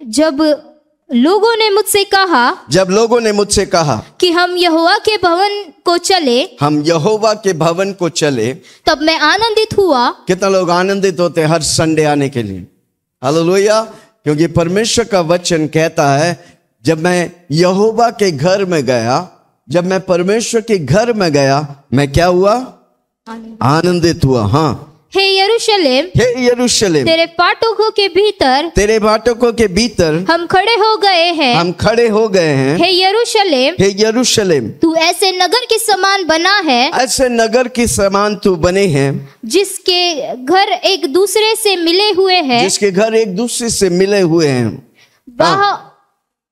जब लोगों ने मुझसे कहा कि हम यहोवा के भवन को चले, तब मैं आनंदित हुआ। कितना लोग आनंदित होते हैं हर संडे आने के लिए? हालेलुया। क्योंकि परमेश्वर का वचन कहता है जब मैं यहोवा के घर में गया, जब मैं परमेश्वर के घर में गया, मैं क्या हुआ? आनंदित हुआ। हाँ, हे यरूशलेम, तेरे फाटकों के भीतर हम खड़े हो गए हैं। हे यरूशलेम, तू ऐसे नगर के समान बना है, ऐसे नगर के समान तू बने हैं, जिसके घर एक दूसरे से मिले हुए हैं। वहाँ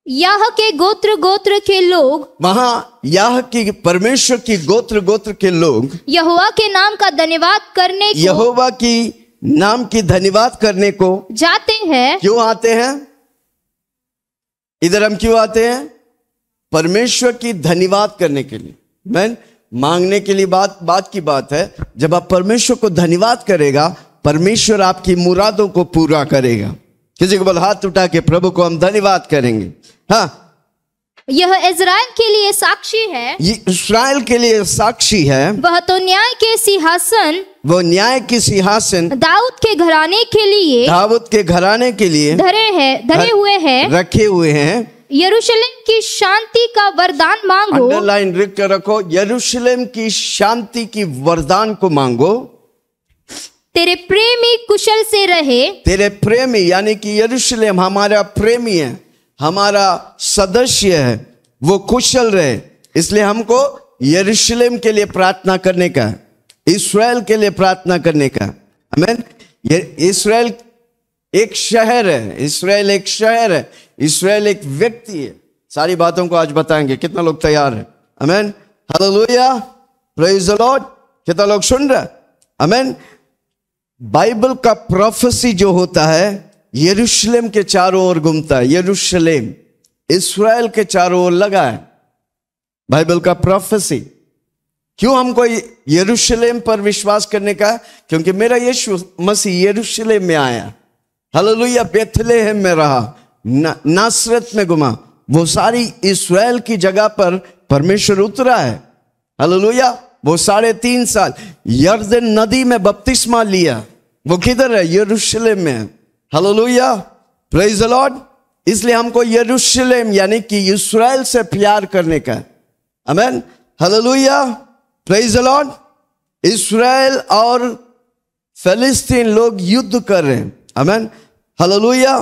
याह के गोत्र के लोग, वहाँ याह की परमेश्वर की गोत्र के लोग यहोवा के नाम का धन्यवाद करने को जाते हैं। क्यों आते हैं? इधर हम क्यों आते हैं? परमेश्वर की धन्यवाद करने के लिए। मैं मांगने के लिए बात की बात है। जब आप परमेश्वर को धन्यवाद करेगा, परमेश्वर आपकी मुरादों को पूरा करेगा। किसी को बोल, हाथ उठा के प्रभु को हम धन्यवाद करेंगे। हाँ, यह इज़राइल के लिए साक्षी है। ये इस्राएल के लिए साक्षी है। वह तो न्याय के सिंहासन दाऊद के घराने के लिए रखे हुए हैं। यरूशलेम की शांति का वरदान मांगो। अंडरलाइन लिख कर रखो, यरूशलेम की शांति की वरदान को मांगो। तेरे प्रेमी कुशल से रहे। तेरे प्रेमी यानी कि यरूशलेम हमारा प्रेमी है, हमारा सदस्य है, वो कुशल रहे। इसलिए हमको यरूशलेम के लिए प्रार्थना करने का, इस्राएल के लिए प्रार्थना करने का। आमीन। ये इस्राएल एक शहर है, इस्राएल एक व्यक्ति है। सारी बातों को आज बताएंगे। कितना लोग तैयार हैं? आमीन। Hallelujah, praise the Lord. कितना लोग सुन रहे? आमीन। बाइबल का प्रोफेसी जो होता है यरूशलेम के चारों ओर घूमता है। यरूशलेम इस्राएल के चारों ओर लगा है बाइबल का प्रोफेसी। क्यों हमको यरूशलेम पर विश्वास करने का? क्योंकि मेरा यीशु मसीह यरूशलेम में आया। हालेलुया। बेथलेहम में रहा, नासरत में घुमा। वो सारी इस्राएल की जगह पर परमेश्वर उतरा है। हालेलुया। वो 3.5 साल यरदन नदी में बपतिस्मा लिया। वो किधर है? यरूशलेम में है। Hallelujah, praise the Lord. इसलिए हमको यरूशलेम यानी कि इस्राएल से प्यार करने का। आमीन। Hallelujah, praise the Lord. इस्राएल और फिलिस्तीन लोग युद्ध कर रहे हैं। आमीन। Hallelujah,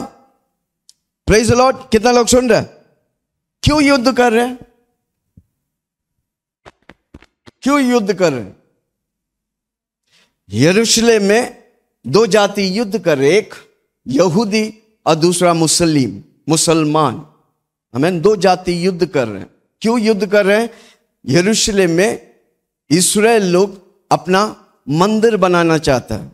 praise the Lord. कितना लोग सुन रहे हैं? क्यों युद्ध कर रहे हैं? क्यों युद्ध कर रहे हैं? यरूशलेम में 2 जाति युद्ध कर रहे, एक यहूदी और दूसरा मुसलमान। हमें 2 जाति युद्ध कर रहे हैं। क्यों युद्ध कर रहे हैं? यरूशलेम में इस्राएल लोग अपना मंदिर बनाना चाहता है।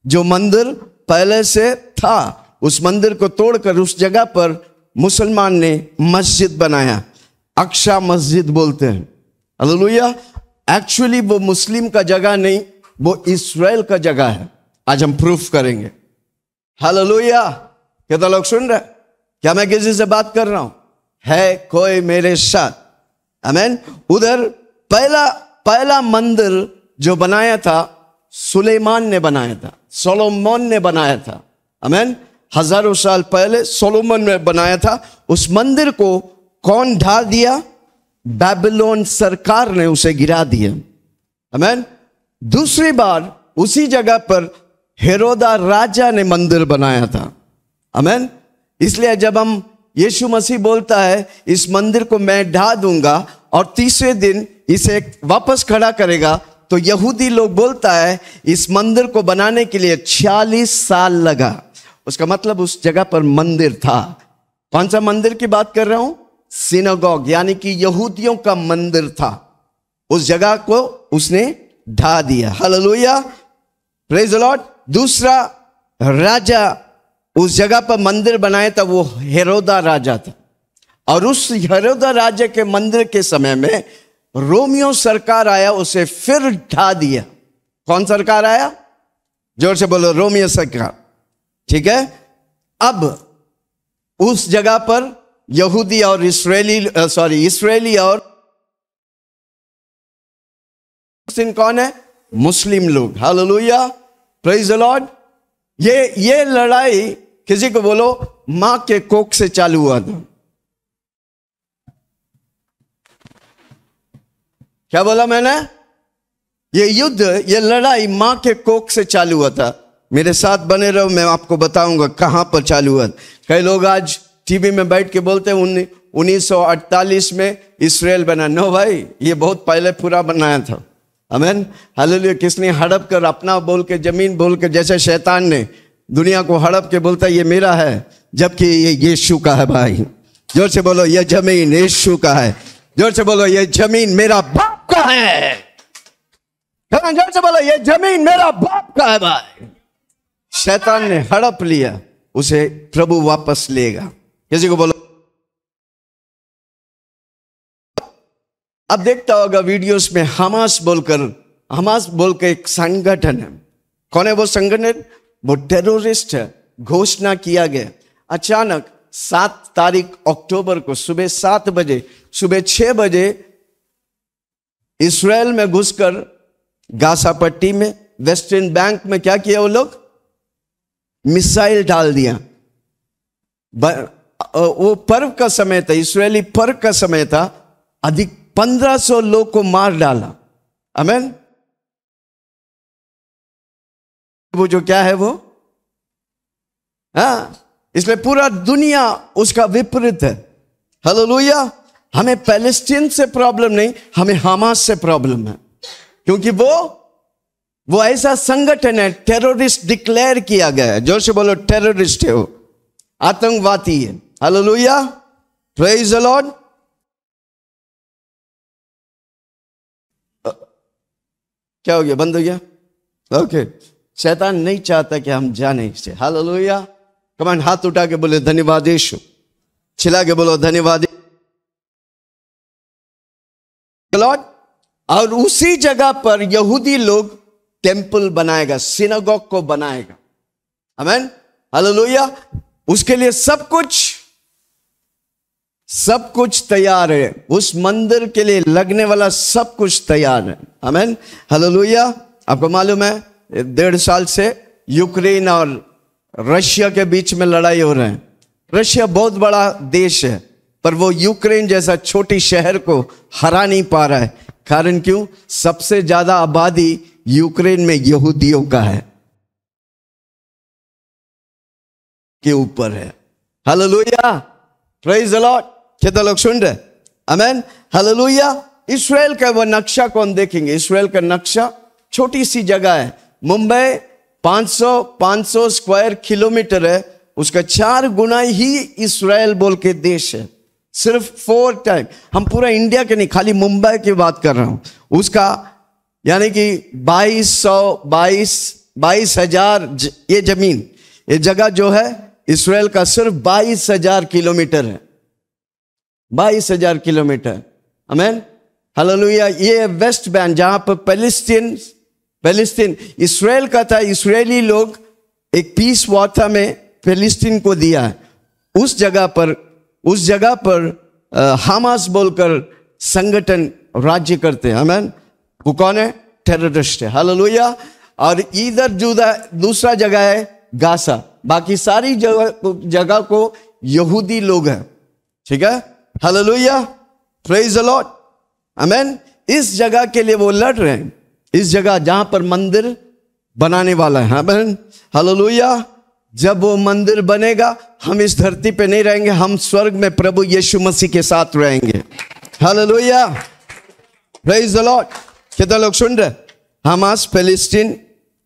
जो मंदिर पहले से था, उस मंदिर को तोड़कर उस जगह पर मुसलमान ने मस्जिद बनाया। अक्सा मस्जिद बोलते हैं। हालेलुया। एक्चुअली वो मुस्लिम का जगह नहीं, वो इस्राएल का जगह है। आज हम प्रूफ करेंगे। हालेलुया। कितना लोग सुन रहे? क्या मैं किसी से बात कर रहा हूं? है कोई मेरे साथ? आमीन। उधर पहला मंदिर जो बनाया था सुलेमान ने बनाया था, सोलोमन ने बनाया था। आमीन। हजारों साल पहले सोलोमन ने बनाया था। उस मंदिर को कौन ढा दिया? बेबीलोन सरकार ने उसे गिरा दिया। आमीन। दूसरी बार उसी जगह पर हेरोदा राजा ने मंदिर बनाया था। आमीन। इसलिए जब हम यीशु मसीह बोलता है इस मंदिर को मैं ढा दूंगा और तीसरे दिन इसे वापस खड़ा करेगा, तो यहूदी लोग बोलता है इस मंदिर को बनाने के लिए 46 साल लगा। उसका मतलब उस जगह पर मंदिर था। कौन सा मंदिर की बात कर रहा हूं? सिनागोग यानी कि यहूदियों का मंदिर था। उस जगह को उसने ढा दिया। Hallelujah, praise the Lord. दूसरा राजा उस जगह पर मंदिर बनाया था, वो हेरोदा राजा था। और उस हेरोदा राजा के मंदिर के समय में रोमियो सरकार आया, उसे फिर ढा दिया। कौन सरकार आया? जोर से बोलो, रोमियो सरकार। ठीक है। अब उस जगह पर यहूदी और इस्राएली और कौन है? मुस्लिम लोग। Hallelujah, praise the Lord. ये लड़ाई किसी को बोलो मां के कोख से चालू हुआ था। क्या बोला मैंने? ये युद्ध, ये लड़ाई मां के कोख से चालू हुआ था। मेरे साथ बने रहो, मैं आपको बताऊंगा कहां पर चालू हुआ। कई लोग आज टीवी में बैठ के बोलते हैं 1948 में इसराइल बना। नो भाई, ये बहुत पहले पूरा बनाया था। आमीन, हालेलुया। किसने हड़प कर अपना बोल के, जमीन बोल के, जैसे शैतान ने दुनिया को हड़प के बोलता है ये मेरा है, जबकि ये यीशु का है। भाई जोर से बोलो, ये जमीन यीशु का है। जोर से बोलो, ये जमीन मेरा बाप का है। जोर से बोलो, ये जमीन मेरा बाप का है। भाई शैतान ने हड़प लिया, उसे प्रभु वापस लेगा। किसी को बोलो। अब देखता होगा वीडियोस में हमास बोल के एक संगठन है। कौन है वो संगठन? वो टेररिस्ट है। घोषणा किया गया अचानक 7 तारीख अक्टूबर को सुबह 7 बजे, सुबह 6 बजे इसराइल में घुसकर गाजा पट्टी में, वेस्टर्न बैंक में क्या किया वो लोग? मिसाइल डाल दिया। वो पर्व का समय था, इस्राएली पर्व का समय था। अधिक 1500 लोग को मार डाला। आमीन। वो जो क्या है वो, इसलिए पूरा दुनिया उसका विपरीत है। हालेलुया। हमें पैलेस्टीन से प्रॉब्लम नहीं, हमें हमास से प्रॉब्लम है, क्योंकि वो ऐसा संगठन है, टेररिस्ट डिक्लेयर किया गया है। जोर से बोलो, टेररिस्ट है वो, आतंकवादी है। Hallelujah, praise the Lord. क्या हो गया? बंद हो गया? ओके। शैतान नहीं चाहता कि हम जाने इससे। हालेलुया। कमांड हाथ उठा के बोले धन्यवाद यीशु, चिल्ला के बोलो धन्यवाद लॉर्ड। और उसी जगह पर यहूदी लोग टेंपल बनाएगा, सिनागोग को बनाएगा। आमीन, हालेलुया। उसके लिए सब कुछ तैयार है। उस मंदिर के लिए लगने वाला सब कुछ तैयार है। आमीन, हालेलुया। आपको मालूम है 1.5 साल से यूक्रेन और रशिया के बीच में लड़ाई हो रहा है। रशिया बहुत बड़ा देश है, पर वो यूक्रेन जैसा छोटी शहर को हरा नहीं पा रहा है। कारण क्यों? सबसे ज्यादा आबादी यूक्रेन में यहूदियों का है, के ऊपर है। Hallelujah, praise the Lord. कितना लोग सुन रहे? आमीन, हालेलुया। इस्राएल का वो नक्शा कौन देखेंगे? इस्राएल का नक्शा छोटी सी जगह है। मुंबई 500 स्क्वायर किलोमीटर है, उसका 4 गुना ही इस्राएल बोल के देश है। सिर्फ 4 टाइम। हम पूरा इंडिया के नहीं, खाली मुंबई की बात कर रहा हूं। उसका यानी कि 22,000 ये जमीन, ये जगह जो है इस्राएल का सिर्फ 22,000 किलोमीटर है। 22,000 किलोमीटर। आमीन, हालेलुया। ये वेस्ट बैंक जहां पर पैलेस्टीन इस्राएल का था, इस्राएली लोग एक पीस वार्ता में पैलेस्टीन को दिया है। उस जगह पर हमास बोलकर संगठन राज्य करते हैं। आमीन। वो कौन है? टेररिस्ट है। हालेलुया। और इधर दूसरा जगह है गाजा। बाकी सारी जगह को यहूदी लोग हैं। ठीक है, हालेलुया, प्रेज द लॉर्ड। आमीन। इस जगह के लिए वो लड़ रहे हैं, इस जगह जहां पर मंदिर बनाने वाला है। आमीन, हालेलुया। जब वो मंदिर बनेगा, हम इस धरती पे नहीं रहेंगे, हम स्वर्ग में प्रभु यीशु मसीह के साथ रहेंगे। Hallelujah, praise the Lord. कितना लोग सुन रहे? हमास, पैलेस्टीन,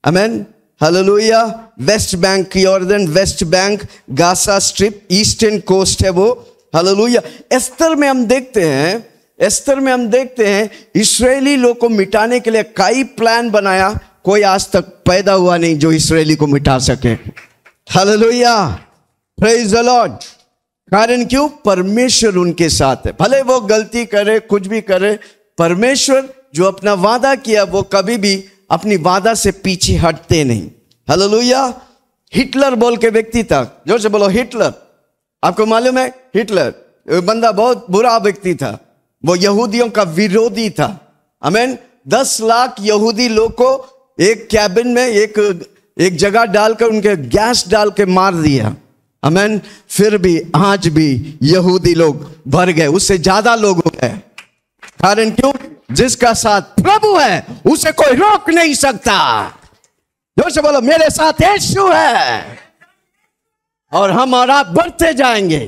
आमीन, हालेलुया। वेस्ट बैंक, यॉर्दन, west bank, Gaza strip, eastern coast है वो। हालेलुया। एस्तर में हम देखते हैं इस्राएली लोग को मिटाने के लिए कई प्लान बनाया, कोई आज तक पैदा हुआ नहीं जो इस्राएली को मिटा सके। Hallelujah, praise the Lord. कारण क्यों? परमेश्वर उनके साथ है। भले वो गलती करे, कुछ भी करे, परमेश्वर जो अपना वादा किया वो कभी भी अपनी वादा से पीछे हटते नहीं। हालेलुया। हिटलर बोल के व्यक्ति था, जोर से बोलो हिटलर। आपको मालूम है हिटलर बंदा बहुत बुरा व्यक्ति था, वो यहूदियों का विरोधी था। आमीन। 10 लाख यहूदी लोग को एक कैबिन में एक जगह डालकर उनके गैस डाल के मार दिया। आमीन। फिर भी आज भी यहूदी लोग भर गए, उससे ज्यादा लोग हो गए। कारण क्यों? जिसका साथ प्रभु है उसे कोई रोक नहीं सकता। जोर से बोलो, मेरे साथ यीशु है और हम और आप बढ़ते जाएंगे,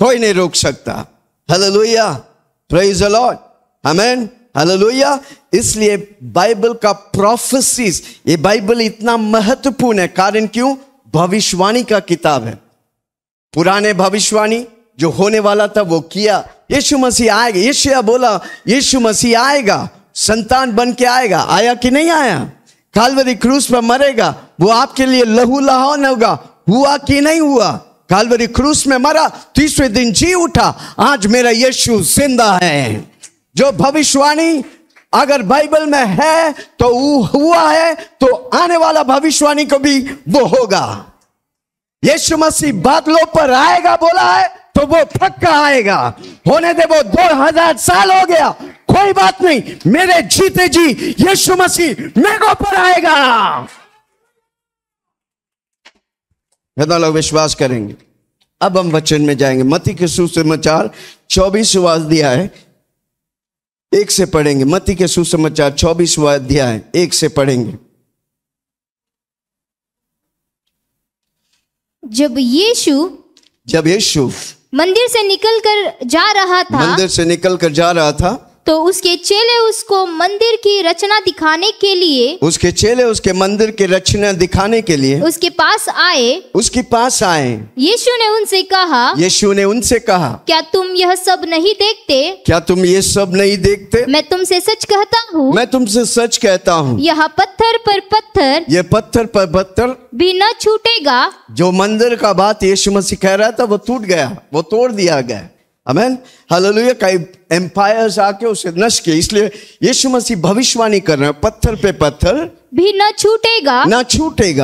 कोई नहीं रोक सकता। हालेलुया, प्रेज द लॉर्ड, आमीन, हालेलुया। इसलिए बाइबल का प्रोफेसीज, ये बाइबल इतना महत्वपूर्ण है। कारण क्यों? भविष्यवाणी का किताब है। पुराने भविष्यवाणी जो होने वाला था वो किया। यीशु मसीह आएगा, यीशु बोला यीशु मसीह आएगा, संतान बन के आएगा। आया कि नहीं आया? काल्वरी क्रूस पर मरेगा, वो आपके लिए लहू लहान होगा। हुआ कि नहीं हुआ? काल्वरी क्रूस में मरा, तीसरे दिन जी उठा। आज मेरा यीशु जिंदा है। जो भविष्यवाणी अगर बाइबल में है तो वो हुआ है, तो आने वाला भविष्यवाणी को भी वो होगा। यीशु मसीह बादलों पर आएगा बोला है तो वो पक्का आएगा। होने दे, वो 2000 साल हो गया, कोई बात नहीं, मेरे जीते जी यीशु मसीह मेरे पर आएगा। कितना लोग विश्वास करेंगे? अब हम वचन में जाएंगे। मत्ती के सुसमाचार 24वां अध्याय 1 से पढ़ेंगे। मत्ती के सुसमाचार 24वां अध्याय 1 से पढ़ेंगे। जब यीशु मंदिर से निकलकर जा रहा था तो उसके चेले उसको मंदिर की रचना दिखाने के लिए उसके मंदिर की रचना दिखाने के लिए उसके पास आए। यीशु ने उनसे कहा, क्या तुम यह सब नहीं देखते? मैं तुमसे सच कहता हूँ, यह पत्थर पर पत्थर भी न छूटेगा। जो मंदिर का बात यीशु मसीह कह रहा था वो टूट गया, वो तोड़ दिया गया। आमीन, हालेलुया। कई एम्पायर्स आके उसे नष्ट किए। इसलिए यीशु मसीह भविष्यवाणी कर रहे हैं, पत्थर पे पत्थर भी न छूटेगा,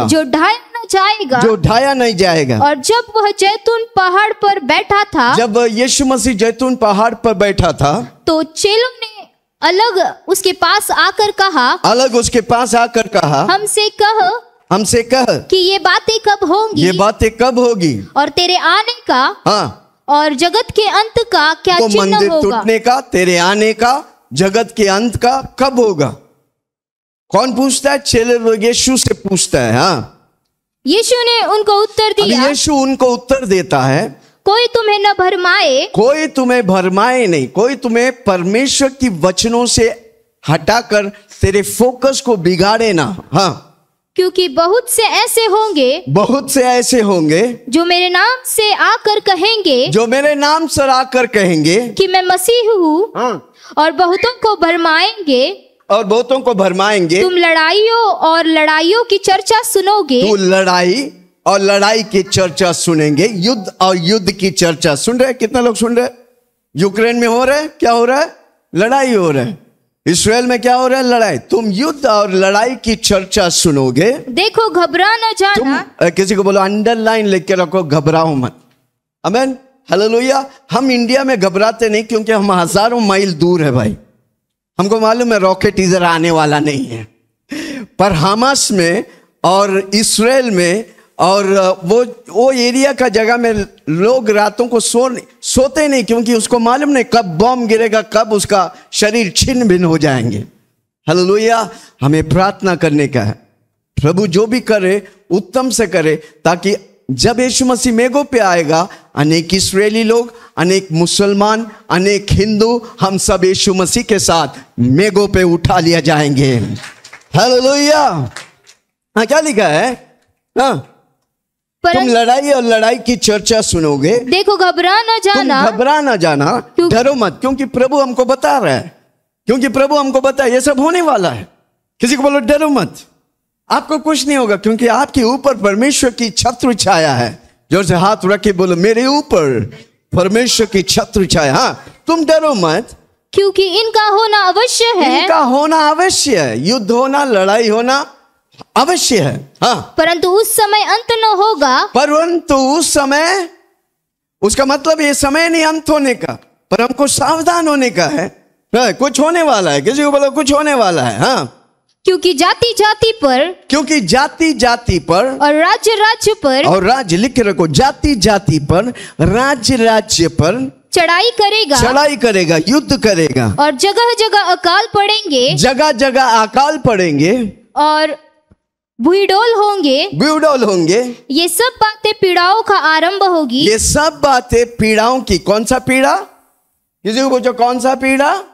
जो ढाया नहीं जाएगा। और जब वह जैतून पहाड़ पर बैठा था, जब यीशु मसीह जैतून पहाड़ पर बैठा था, तो चेलों ने अलग उसके पास आकर कहा, हमसे कह कि ये बातें कब होंगी, और तेरे आने का, हाँ, और जगत के अंत का क्या तो चिन्ह मंदिर होगा? टूटने का, तेरे आने का, जगत के अंत का कब होगा? कौन पूछता है? चेले लोग यीशु से पूछता है। हाँ, यीशु ने उनको उत्तर दिया। यीशु उनको उत्तर देता है, कोई तुम्हें न भरमाए, कोई तुम्हें भरमाए नहीं, कोई तुम्हें परमेश्वर की वचनों से हटाकर तेरे फोकस को बिगाड़े ना। हाँ, क्योंकि बहुत से ऐसे होंगे जो मेरे नाम से आकर कहेंगे कि मैं मसीह हूँ, हाँ, और बहुतों को भरमाएंगे। तुम लड़ाइयों की चर्चा सुनोगे। तू लड़ाई की चर्चा सुनेंगे। युद्ध और युद्ध की चर्चा सुन रहे? कितना लोग सुन रहे? यूक्रेन में हो रहा है, क्या हो रहा है? लड़ाई हो रहा है। इस्राएल में क्या हो रहा है? लड़ाई। तुम युद्ध और लड़ाई की चर्चा सुनोगे। देखो, घबरा न जाना। किसी को बोलो अंडरलाइन लेके रखो, घबराओ मत। आमीन, हालेलुया। हम इंडिया में घबराते नहीं क्योंकि हम हजारों माइल दूर है भाई। हमको मालूम है रॉकेट इधर आने वाला नहीं है। पर हमास में और इस्राएल में और वो एरिया का जगह में लोग रातों को सोते नहीं, क्योंकि उसको मालूम नहीं कब बॉम्ब गिरेगा, कब उसका शरीर छिन्न भिन्न हो जाएंगे। हालेलुया। हमें प्रार्थना करने का है, प्रभु जो भी करे उत्तम से करे, ताकि जब यीशु मसीह मेघों पे आएगा, अनेक इस्राएली लोग, अनेक मुसलमान, अनेक हिंदू, हम सब यीशु मसीह के साथ मेघों पे उठा लिया जाएंगे। हालेलुया। हाँ, क्या लिखा है? हाँ, तुम लड़ाई और लड़ाई की चर्चा सुनोगे। देखो, घबरा न जाना, डरो मत, क्योंकि प्रभु हमको बता रहा है, ये सब होने वाला है। किसी को बोलो डरो मत, आपको कुछ नहीं होगा, क्योंकि आपके ऊपर परमेश्वर की छत्र छाया है। जोर से हाथ रख के बोलो, मेरे ऊपर परमेश्वर की छत्र छाया। हाँ, तुम डरो मत, क्योंकि इनका होना अवश्य है। युद्ध होना, लड़ाई होना अवश्य है। हाँ, परंतु उस समय अंत न होगा। उसका मतलब ये समय नहीं अंत होने का, पर हमको सावधान होने का है। कुछ होने वाला है, किसी को बोलो कुछ होने वाला है। हाँ, क्योंकि जाति जाति पर और राज्य राज्य पर, और राज्य लिख के रखो, जाति जाति पर, राज्य राज्य पर चढ़ाई करेगा, युद्ध करेगा, और जगह जगह अकाल पड़ेंगे, और बुईडोल होंगे। ये सब बातें पीड़ाओं का आरंभ होगी। ये सब बातें पीड़ाओं की। कौन सा पीड़ा? किसी को पूछो कौन सा पीड़ा?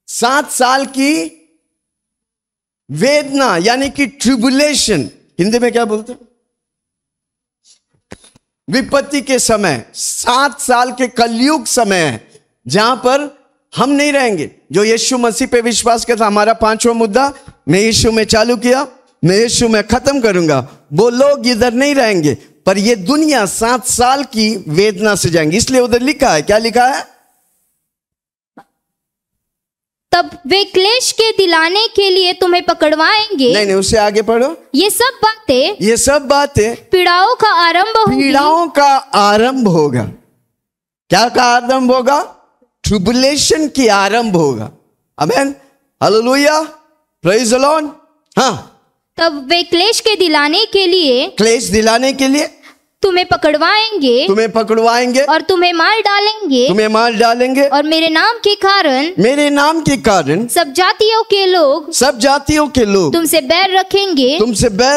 7 साल की वेदना, यानी कि ट्रिबुलेशन। हिंदी में क्या बोलते हैं? विपत्ति के समय, 7 साल के कलयुग समय है, जहां पर हम नहीं रहेंगे। जो यीशु मसीह पे विश्वास करता, हमारा 5वां मुद्दा, मैं यीशु में चालू किया, मैं यीशु में खत्म करूंगा, वो लोग इधर नहीं रहेंगे, पर ये दुनिया 7 साल की वेदना से जाएंगे। इसलिए उधर लिखा है, क्या लिखा है? तब वे क्लेश के दिलाने के लिए तुम्हें पकड़वाएंगे। नहीं, उससे आगे पढ़ो। ये सब बातें पीड़ाओं का आरंभ होगा। क्या का आरंभ होगा? ट्रिबुलेशन की आरंभ होगा। आमीन, हालेलुया, प्रेज द लॉर्ड। हाँ, तब वे क्लेश दिलाने के लिए तुम्हें पकड़वाएंगे और तुम्हें मार डालेंगे, और मेरे नाम के कारण सब जातियों के लोग तुमसे बैर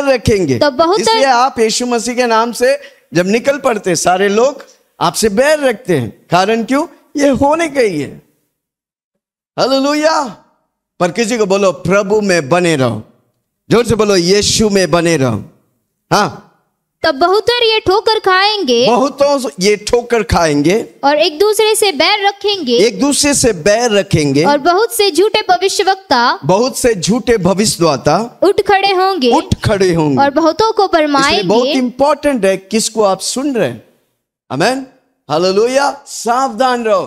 रखेंगे। तो बहुत, इसलिए आप यीशु मसीह के नाम से जब निकल पड़ते, सारे लोग आपसे बैर रखते हैं। कारण क्यों? ये होने का ही है। हालेलुया। पर किसी को बोलो प्रभु में बने रहो, जोर से बोलो यीशु में बने रहो। हाँ, तब बहुतों ये ठोकर खाएंगे और एक दूसरे से बैर रखेंगे, और बहुत से झूठे भविष्यवक्ता उठ खड़े होंगे और बहुतों को भरमाएंगे। बहुत इंपॉर्टेंट है किसको आप सुन रहे हैं। आमीन, हालेलुया। सावधान रहो,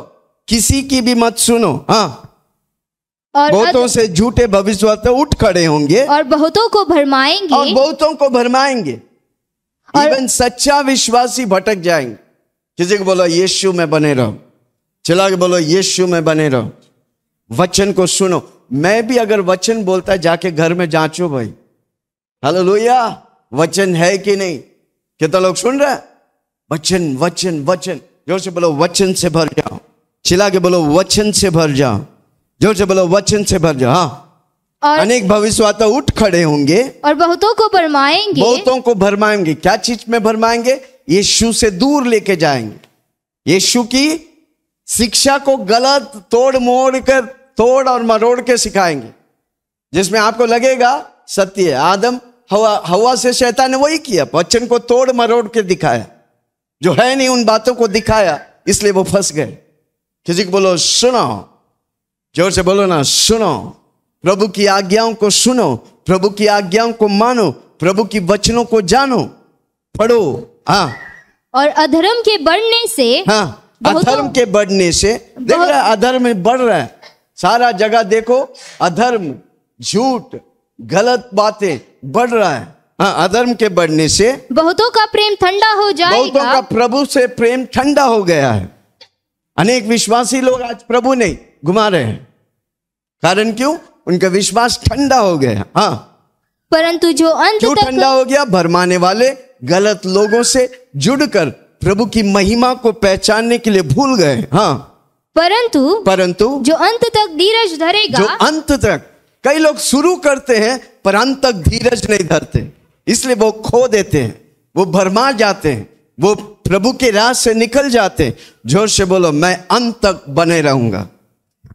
किसी की भी मत सुनो। हाँ, और बहुतों से झूठे भविष्यवक्ता उठ खड़े होंगे और बहुतों को भरमाएंगे। इवन सच्चा विश्वासी भटक जाएंगे। किसी को बोलो यीशु में बने रहो, चला के बोलो यीशु में बने रहो, वचन को सुनो। मैं भी अगर वचन बोलता है, जाके घर में जांचो भाई, हालेलुया, वचन है कि नहीं। कितना लोग सुन रहे हैं? वचन वचन वचन, जोर से बोलो वचन से भर जाओ। चिल्ला के बोलो वचन से भर जाओ, जोर से बोलो वचन से भर जाओ। हाँ, अनेक भविष्यवक्ता उठ खड़े होंगे और बहुतों को भरमाएंगे। क्या चीज में भरमाएंगे? यीशु से दूर लेके जाएंगे। यीशु की शिक्षा को गलत तोड़ और मरोड़ के सिखाएंगे, जिसमें आपको लगेगा सत्य है। आदम हवा से शैतान ने वही किया, वचन को तोड़ मरोड़ के दिखाया, जो है नहीं उन बातों को दिखाया, इसलिए वो फंस गए। किसी को बोलो सुनो, जोर से बोलो ना, सुनो। प्रभु की आज्ञाओं को सुनो, प्रभु की आज्ञाओं को मानो, प्रभु की वचनों को जानो, पढ़ो। हाँ, और अधर्म के बढ़ने से, हाँ, अधर्म के बढ़ने से, देख रहा है अधर्म बढ़ रहा है सारा जगह। देखो अधर्म, झूठ, गलत बातें बढ़ रहा है। हाँ, अधर्म के बढ़ने से बहुतों का प्रेम ठंडा हो जाएगा। बहुतों का प्रभु से प्रेम ठंडा हो गया है। अनेक विश्वासी लोग आज प्रभु नहीं घुमा रहे हैं। कारण क्यों? उनका विश्वास ठंडा हो गया। हाँ, परंतु जो अंत क्यों ठंडा हो गया? भरमाने वाले गलत लोगों से जुड़कर प्रभु की महिमा को पहचानने के लिए भूल गए। हाँ, परंतु जो अंत तक धीरज धरेगा, जो अंत तक, कई लोग शुरू करते हैं पर अंत तक धीरज नहीं धरते, इसलिए वो खो देते हैं, वो भरमा जाते हैं, वो प्रभु के राह से निकल जाते हैं। जोर से बोलो मैं अंत तक बने रहूंगा।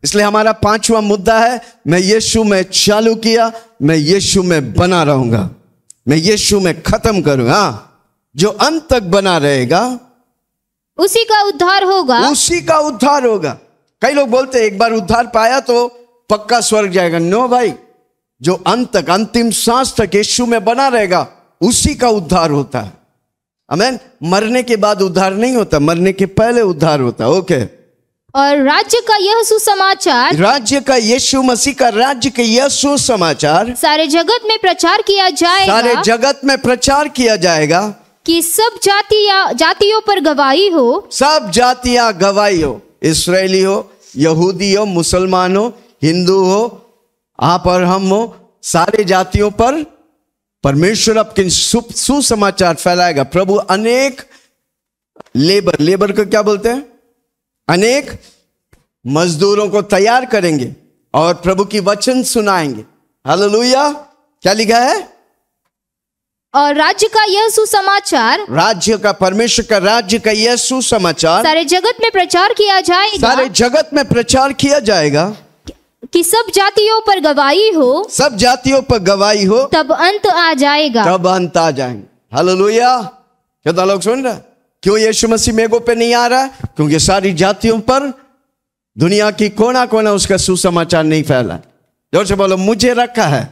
इसलिए हमारा 5वां मुद्दा है, मैं यीशु में चालू किया, मैं यीशु में बना रहूंगा, मैं यीशु में खत्म करूंगा। जो अंत तक बना रहेगा उसी का उद्धार होगा। कई लोग बोलते हैं एक बार उद्धार पाया तो पक्का स्वर्ग जाएगा। नो भाई, जो अंत तक, अंतिम सांस तक यीशु में बना रहेगा, उसी का उद्धार होता है। आमीन। मरने के बाद उद्धार नहीं होता, मरने के पहले उद्धार होता। ओके। और राज्य का यह सुसमाचार, राज्य का यीशु मसीह का राज्य का यह सुसमाचार सारे जगत में प्रचार किया जाएगा। सारे जगत में प्रचार किया जाएगा। कि सब जातियों पर गवाही हो। सब जातियां गवाही हो, इस्राएली हो, यहूदी हो, मुसलमान हो, हिंदू हो, आप और हम हो, सारे जातियों पर परमेश्वर अपने सुसमाचार फैलाएगा। प्रभु अनेक लेबर को क्या बोलते हैं, अनेक मजदूरों को तैयार करेंगे और प्रभु की वचन सुनाएंगे। हालेलुया। क्या लिखा है? और राज्य का यह सुसमाचार, राज्य का, परमेश्वर का राज्य का यह सुसमाचार सारे जगत में प्रचार किया जाएगा। सारे जगत में प्रचार किया जाएगा कि सब जातियों पर गवाही हो। सब जातियों पर गवाही हो, तब अंत आ जाएगा। तब अंत आ जाएंगे। हालेलुया। कितना लोग सुन रहे? क्यों यीशु मसीह मेघों पे नहीं आ रहा? क्योंकि सारी जातियों पर, दुनिया की कोना कोना उसका सुसमाचार नहीं फैला। जोर से बोलो, मुझे रखा है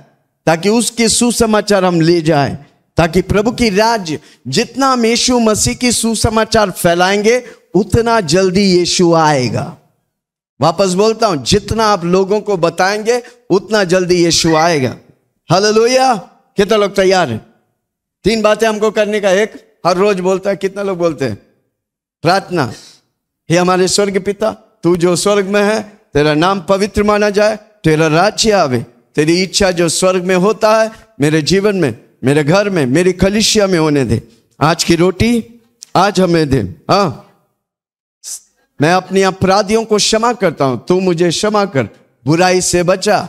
ताकि उसके सुसमाचार हम ले जाएं, ताकि प्रभु की राज्य, जितना हम यीशु मसीह की सुसमाचार फैलाएंगे उतना जल्दी यीशु आएगा। वापस बोलता हूं, जितना आप लोगों को बताएंगे उतना जल्दी यीशु आएगा। हालेलुया। कितना लोग तैयार हैं? 3 बातें हमको करने का। एक, हर रोज बोलता है, कितना लोग बोलते हैं? प्रार्थना। हे हमारे स्वर्ग पिता, तू जो स्वर्ग में है, तेरा नाम पवित्र माना जाए, तेरा राज्य आवे, तेरी इच्छा जो स्वर्ग में होता है मेरे जीवन में, मेरे घर में, मेरी कलीसिया में होने दे। आज की रोटी आज हमें दे। हाँ, मैं अपनी अपराधियों को क्षमा करता हूं, तू मुझे क्षमा कर, बुराई से बचा,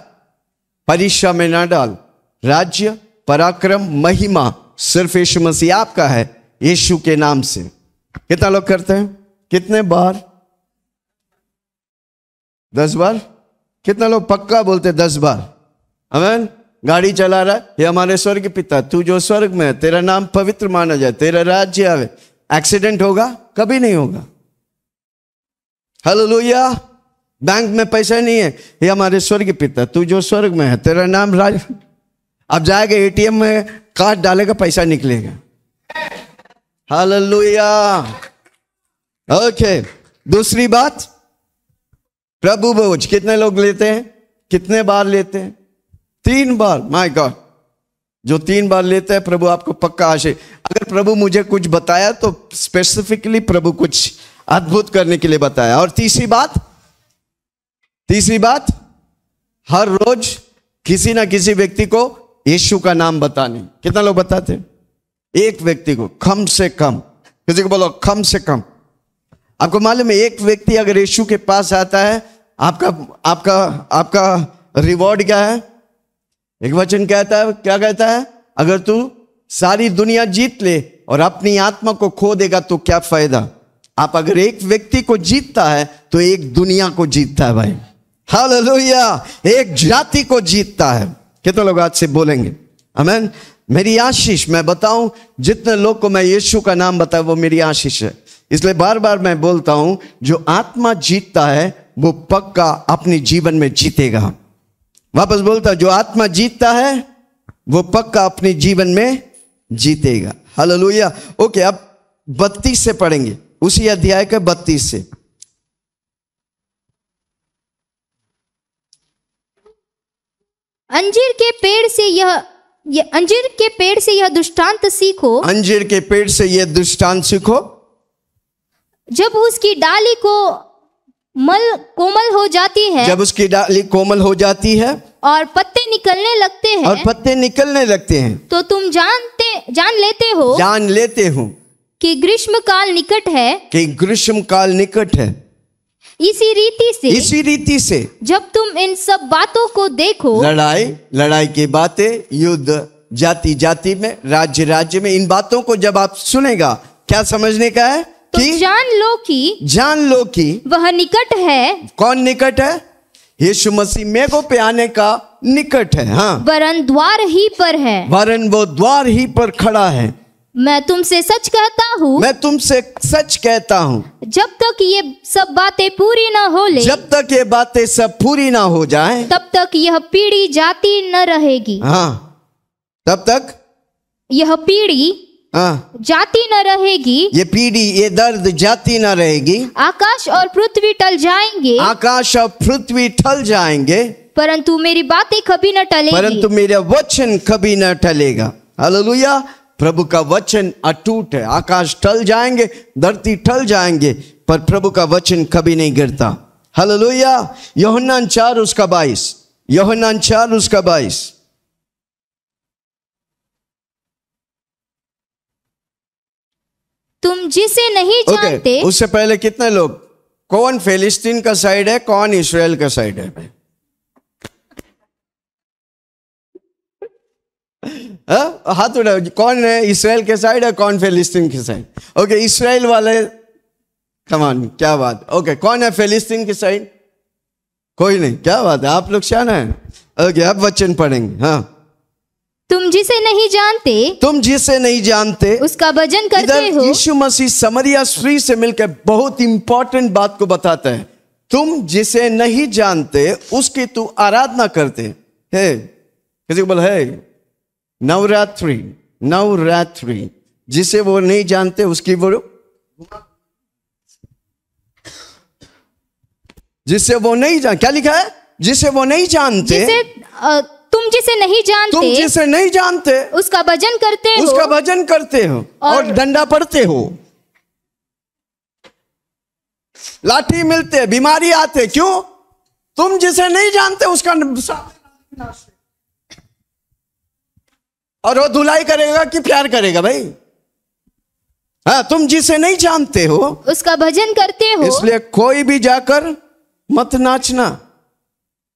परीक्षा में ना डाल। राज्य, पराक्रम, महिमा सिर्फ यीशु मसीह आपका है, यीशु के नाम से। कितना लोग करते हैं? कितने बार? 10 बार? कितना लोग पक्का बोलते 10 बार? आमीन। गाड़ी चला रहा है, ये हमारे स्वर्ग पिता, तू जो स्वर्ग में है, तेरा नाम पवित्र माना जाए, तेरा राज्य आवे। एक्सीडेंट होगा? कभी नहीं होगा। हालेलुया। बैंक में पैसा नहीं है, ये हमारे स्वर्ग पिता, तू जो स्वर्ग में है, तेरा नाम राज। अब जाएगा एटीएम में, कार्ड डालेगा, पैसा निकलेगा। हालेलुया। ओके, दूसरी बात, प्रभु भोज कितने लोग लेते हैं? कितने बार लेते हैं? 3 बार। माय गॉड, जो 3 बार लेते हैं प्रभु आपको पक्का आशीष। अगर प्रभु मुझे कुछ बताया तो स्पेसिफिकली प्रभु कुछ अद्भुत करने के लिए बताया। और तीसरी बात, हर रोज किसी ना किसी व्यक्ति को यीशु का नाम बताने। कितना लोग बताते हैं? एक व्यक्ति को कम से कम। किसी को बोलो कम से कम। आपको मालूम है, एक व्यक्ति अगर यीशु के पास आता है, आपका रिवॉर्ड क्या है? एक वचन कहता है, क्या कहता है? अगर तू सारी दुनिया जीत ले और अपनी आत्मा को खो देगा तो क्या फायदा? आप अगर एक व्यक्ति को जीतता है तो एक दुनिया को जीतता है भाई। हालेलुया। एक जाति को जीतता है। कितने लोग आज से बोलेंगे आमीन? मेरी आशीष, मैं बताऊं, जितने लोग को मैं यीशु का नाम बताऊं वो मेरी आशीष है। इसलिए बार बार मैं बोलता हूं, जो आत्मा जीतता है वो पक्का अपने जीवन में जीतेगा। वापस बोलता, जो आत्मा जीतता है वो पक्का अपने जीवन में जीतेगा। हालेलुया। ओके, अब 32 से पढ़ेंगे, उसी अध्याय के 32 से। अंजीर के पेड़ से यह दृष्टांत सीखो। अंजीर के पेड़ से यह दृष्टांत सीखो, जब उसकी डाली कोमल हो जाती है, जब उसकी डाली कोमल हो जाती है और पत्ते निकलने लगते हैं, तो तुम जान लेते हो कि ग्रीष्म काल निकट है। इसी रीति से जब तुम इन सब बातों को देखो, लड़ाई की बातें, युद्ध जाति जाति में, राज्य राज्य में, इन बातों को जब आप सुनेगा, क्या समझने का है? तो जान लो कि वह निकट है। कौन निकट है? यीशु मसीह मेघों पे आने का निकट है। हाँ, वरन द्वार ही पर है। वरन वो द्वार ही पर खड़ा है। मैं तुमसे सच कहता हूँ, जब तक ये सब बातें पूरी ना हो ले, जब तक ये बातें सब पूरी ना हो जाए, तब तक यह पीढ़ी जाती न रहेगी। हाँ, तब तक यह पीढ़ी जाती न रहेगी। ये पीढ़ी, ये दर्द जाती न रहेगी। आकाश और पृथ्वी टल जाएंगे, आकाश और पृथ्वी टल जाएंगे, परंतु मेरी बातें कभी न टलेगी, परंतु मेरा वचन कभी न टलेगा। हालेलुया। प्रभु का वचन अटूट है। आकाश टल जाएंगे, धरती टल जाएंगे, पर प्रभु का वचन कभी नहीं गिरता। हालेलुया। यूहन्ना 4:22, यूहन्ना 4:22। तुम जिसे नहीं जानते। उससे पहले कितने लोग, कौन फिलिस्तीन का साइड है, कौन इस्राएल का साइड है? हाथ उठाओ, कौन है इस्राएल के साइड है, कौन फिलिस्तीन के साइड? ओके, इस्राएल वाले, कम ऑन, क्या बात। ओके, कौन है फिलिस्तीन के साइड? कोई नहीं, क्या बात है, आप लोग शाना है। ओके, अब वचन पढ़ेंगे। हाँ, तुम जिसे नहीं जानते, तुम जिसे नहीं जानते उसका भजन करते हो। यीशु मसीह समरिया स्त्री से मिलकर बहुत इंपॉर्टेंट बात को बताता है। तुम जिसे नहीं जानते उसकी तू आराधना करते है। किसी को बोला है नवरात्रि, नवरात्रि, जिसे वो नहीं जानते उसकी वो, जिसे वो नहीं जान, क्या लिखा है? जिसे वो नहीं जानते, तुम जिसे नहीं जानते, तुम जिसे नहीं जानते उसका भजन करते हो, उसका भजन करते हो और डंडा पड़ते हो। लाठी मिलते, बीमारी आते, क्यों? तुम जिसे नहीं जानते उसका, और वो धुलाई करेगा कि प्यार करेगा भाई? हाँ, तुम जिसे नहीं जानते हो उसका भजन करते हो। इसलिए कोई भी जाकर मत नाचना।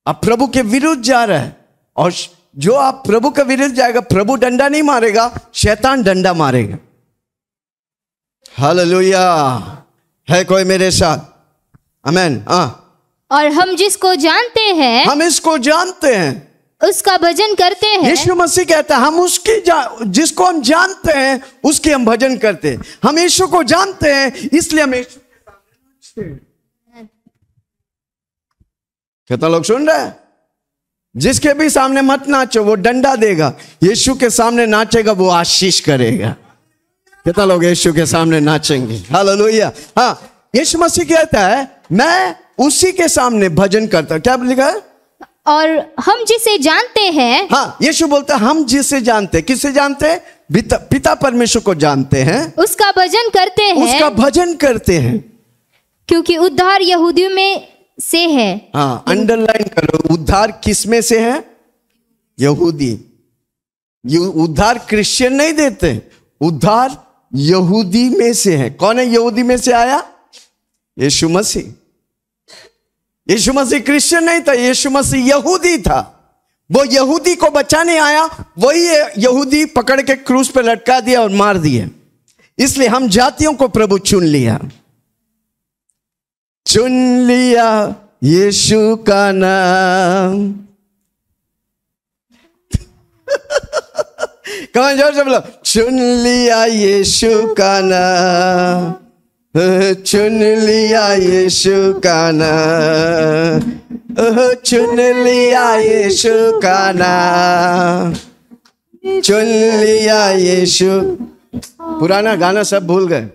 अब प्रभु के विरुद्ध जा रहा है, और जो आप प्रभु के विरुद्ध जाएगा, प्रभु डंडा नहीं मारेगा, शैतान डंडा मारेगा। हालेलुया। है कोई मेरे साथ? आमेन। और हम जिसको जानते हैं, हम इसको जानते हैं, उसका भजन करते हैं। यीशु मसीह कहता है हम उसकी जिसको हम जानते हैं उसकी हम भजन करते हैं। हम यीशु को जानते हैं, इसलिए हम यीशु के सामने नाचते हैं। कितना लोग सुन रहे हैं? जिसके भी सामने मत नाचो, वो डंडा देगा। यीशु के सामने नाचेगा, वो आशीष करेगा। कितना लोग यीशु के सामने नाचेंगे? हालेलुया। हाँ, यीशु मसीह कहता है मैं उसी के सामने भजन करता। क्या लिखा है? और हम जिसे जानते हैं। हाँ, यीशु बोलता है हम जिसे जानते, किसे जानते हैं? पिता परमेश्वर को जानते हैं, उसका भजन करते हैं, उसका भजन करते हैं, क्योंकि उद्धार यहूदियों में से है। हाँ, अंडरलाइन करो, उद्धार किस में से है? यहूदी। उद्धार क्रिश्चियन नहीं देते, उद्धार यहूदी में से है। कौन है यहूदी में से आया? यीशु मसीह। यीशु मसीह क्रिश्चियन नहीं था, यीशु मसीह यहूदी था। वो यहूदी को बचाने आया, वही यहूदी पकड़ के क्रूस पे लटका दिया और मार दिया। इसलिए हम जातियों को प्रभु चुन लिया, चुन लिया यीशु का नाम। कौन जोर से बोलो, चुन लिया यीशु का नाम, चुन लिया यीशु का नाम, चुन लिया यीशु का नाम, चुन लिया यीशु। पुराना गाना सब भूल गए।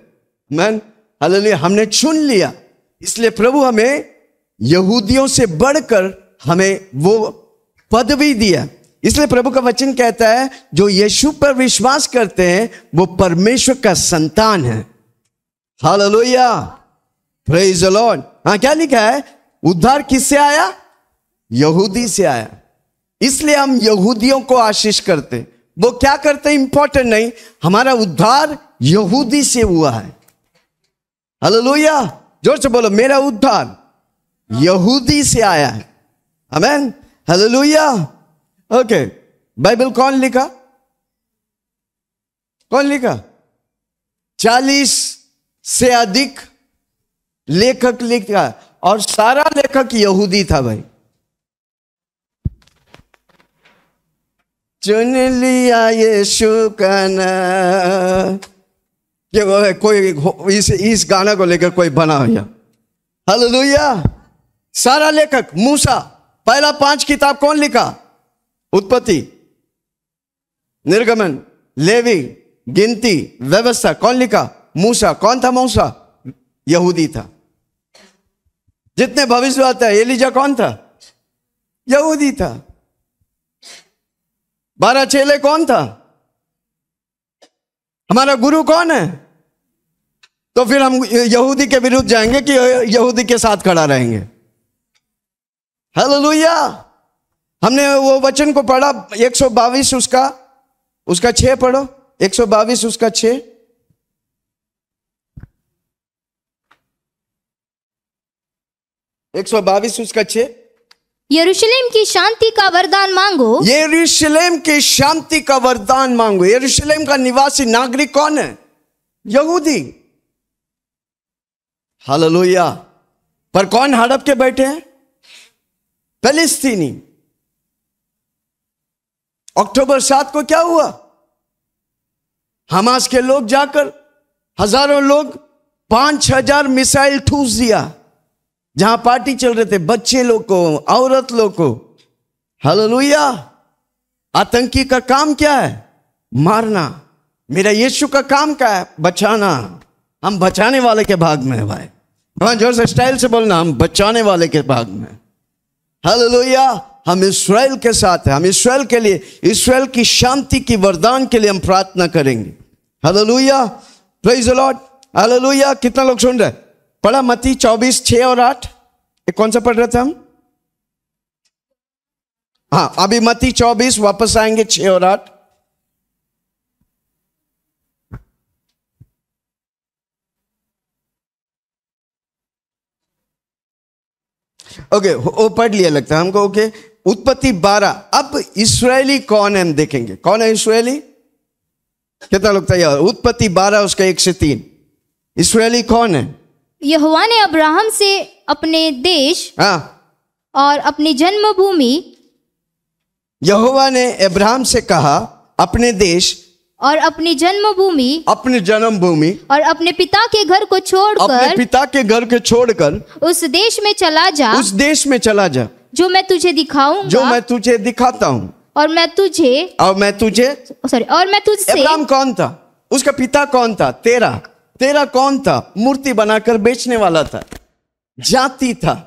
Man hallelujah. हमने चुन लिया, इसलिए प्रभु हमें यहूदियों से बढ़कर हमें वो पदवी दिया। इसलिए प्रभु का वचन कहता है जो यीशु पर विश्वास करते हैं वो परमेश्वर का संतान है। Hallelujah, praise the Lord. हाँ, क्या लिखा है? उद्धार किससे आया? यहूदी से आया। इसलिए हम यहूदियों को आशीष करते। वो क्या करते इंपॉर्टेंट नहीं, हमारा उद्धार यहूदी से हुआ है। हालेलुया, जोर से बोलो, मेरा उद्धार यहूदी से आया है। आमेन, हालेलुया। ओके, बाइबल कौन लिखा? कौन लिखा? 40 से अधिक लेखक लिखा, और सारा लेखक यहूदी था भाई। चुन लिया यीशु का नाम। ये वो है, कोई इस गाना को लेकर कोई बना हुआ। हालेलुया। सारा लेखक मूसा, पहला 5 किताब कौन लिखा? उत्पत्ति, निर्गमन, लेवी, गिनती, व्यवस्था, कौन लिखा? मूसा। कौन था मूसा? यहूदी था। जितने भविष्यवक्ता है, एलीजा कौन था? यहूदी था। 12 चेले कौन था? हमारा गुरु कौन है? तो फिर हम यहूदी के विरुद्ध जाएंगे कि यहूदी के साथ खड़ा रहेंगे? हालेलुया। हमने वो वचन को पढ़ा 122 उसका 6 पढ़ो, 122 उसका 6। उसका 6। यरूशलेम की शांति का वरदान मांगो। यरूशलेम की शांति का वरदान मांगो। यरूशलेम का निवासी नागरिक कौन है? यहूदी। हालेलुया। पर कौन हड़प के बैठे हैं? फिलिस्तीनी। अक्टूबर 7 को क्या हुआ? हमास के लोग जाकर हजारों लोग 5000 मिसाइल ठूस दिया। जहां पार्टी चल रहे थे, बच्चे लोग को, औरत लोग को। हालेलुया। आतंकी का काम क्या है? मारना। मेरा यीशु का काम क्या है? बचाना। हम बचाने वाले के भाग में है भाई। हाँ, जोर से स्टाइल से बोलना, हम बचाने वाले के भाग में। हालेलुया। हम इस्राएल के साथ हैं। हम इस्राएल के लिए, इस्राएल की शांति की वरदान के लिए हम प्रार्थना करेंगे। Hallelujah. Praise the Lord. Hallelujah. कितना लोग सुन रहे? पढ़ा मत्ती 24, 6 और 8। एक कौन सा पढ़ रहे थे हम? हाँ, अभी मत्ती 24 वापस आएंगे 6 और 8। ओके, वो पढ़ लिया लगता है हमको। ओके, उत्पत्ति 12। अब इस्राएली कौन है हम देखेंगे। कौन है इस्राएली? कितना लोग तैयार? उत्पत्ति 12 उसका 1 से 3। इस्राएली कौन है? यहोवा ने अब्राहम से अपने देश और अपनी जन्मभूमि, यहोवा ने अब्राहम से कहा अपने देश और अपनी जन्मभूमि, अपनी जन्मभूमि और अपने पिता के घर को छोड़कर, अपने पिता के घर को छोड़कर उस देश में चला जा, उस देश में चला जा जो मैं तुझे दिखाऊंगा, जो मैं तुझे दिखाता हूं। और मैं तुझसे अब्राहम कौन था? उसका पिता कौन था? तेरा कौन था? मूर्ति बनाकर बेचने वाला था, जाति था।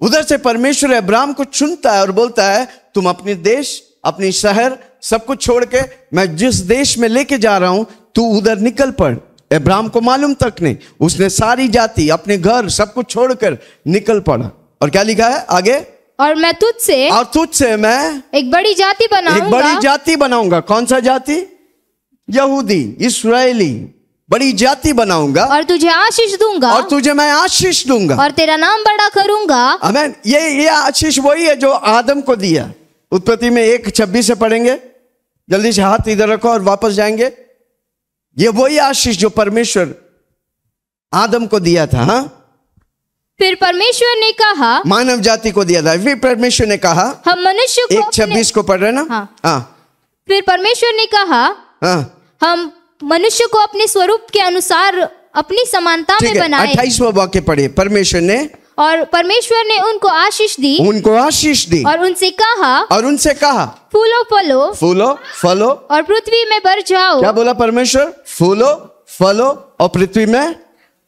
उधर से परमेश्वर अब्राहम को चुनता है और बोलता है तुम अपने देश, अपनी शहर, सब कुछ छोड़ के मैं जिस देश में लेके जा रहा हूं तू उधर निकल पड़। अब्राहम को मालूम तक नहीं, उसने सारी जाति, अपने घर, सब कुछ छोड़कर निकल पड़ा। और क्या लिखा है आगे? और मैं तुझसे मैं एक बड़ी जाति बनाऊंगा। कौन सा जाति? यहूदी, इस्राएली, बड़ी जाति बनाऊंगा। और तुझे आशीष दूंगा, और तुझे मैं आशीष दूंगा, और तेरा नाम बड़ा करूंगा। आमीन। ये आशीष वही है जो आदम को दिया। उत्पत्ति में 1:26 से पढ़ेंगे। जल्दी से हाथ इधर रखो और वापस जाएंगे। ये वही आशीष जो परमेश्वर आदम को दिया था। हाँ, फिर परमेश्वर ने कहा, मानव जाति को दिया था। फिर परमेश्वर ने कहा, हम मनुष्य को 1:26 को पढ़ रहे ना? हाँ। फिर परमेश्वर ने कहा, हम मनुष्य को अपने स्वरूप के अनुसार अपनी समानता में बनाए। 28वां वाक्य पढ़िए। परमेश्वर ने उनको आशीष दी और उनसे कहा फूलो फलो और पृथ्वी में बढ़ जाओ। क्या बोला परमेश्वर? फूलो फलो और पृथ्वी में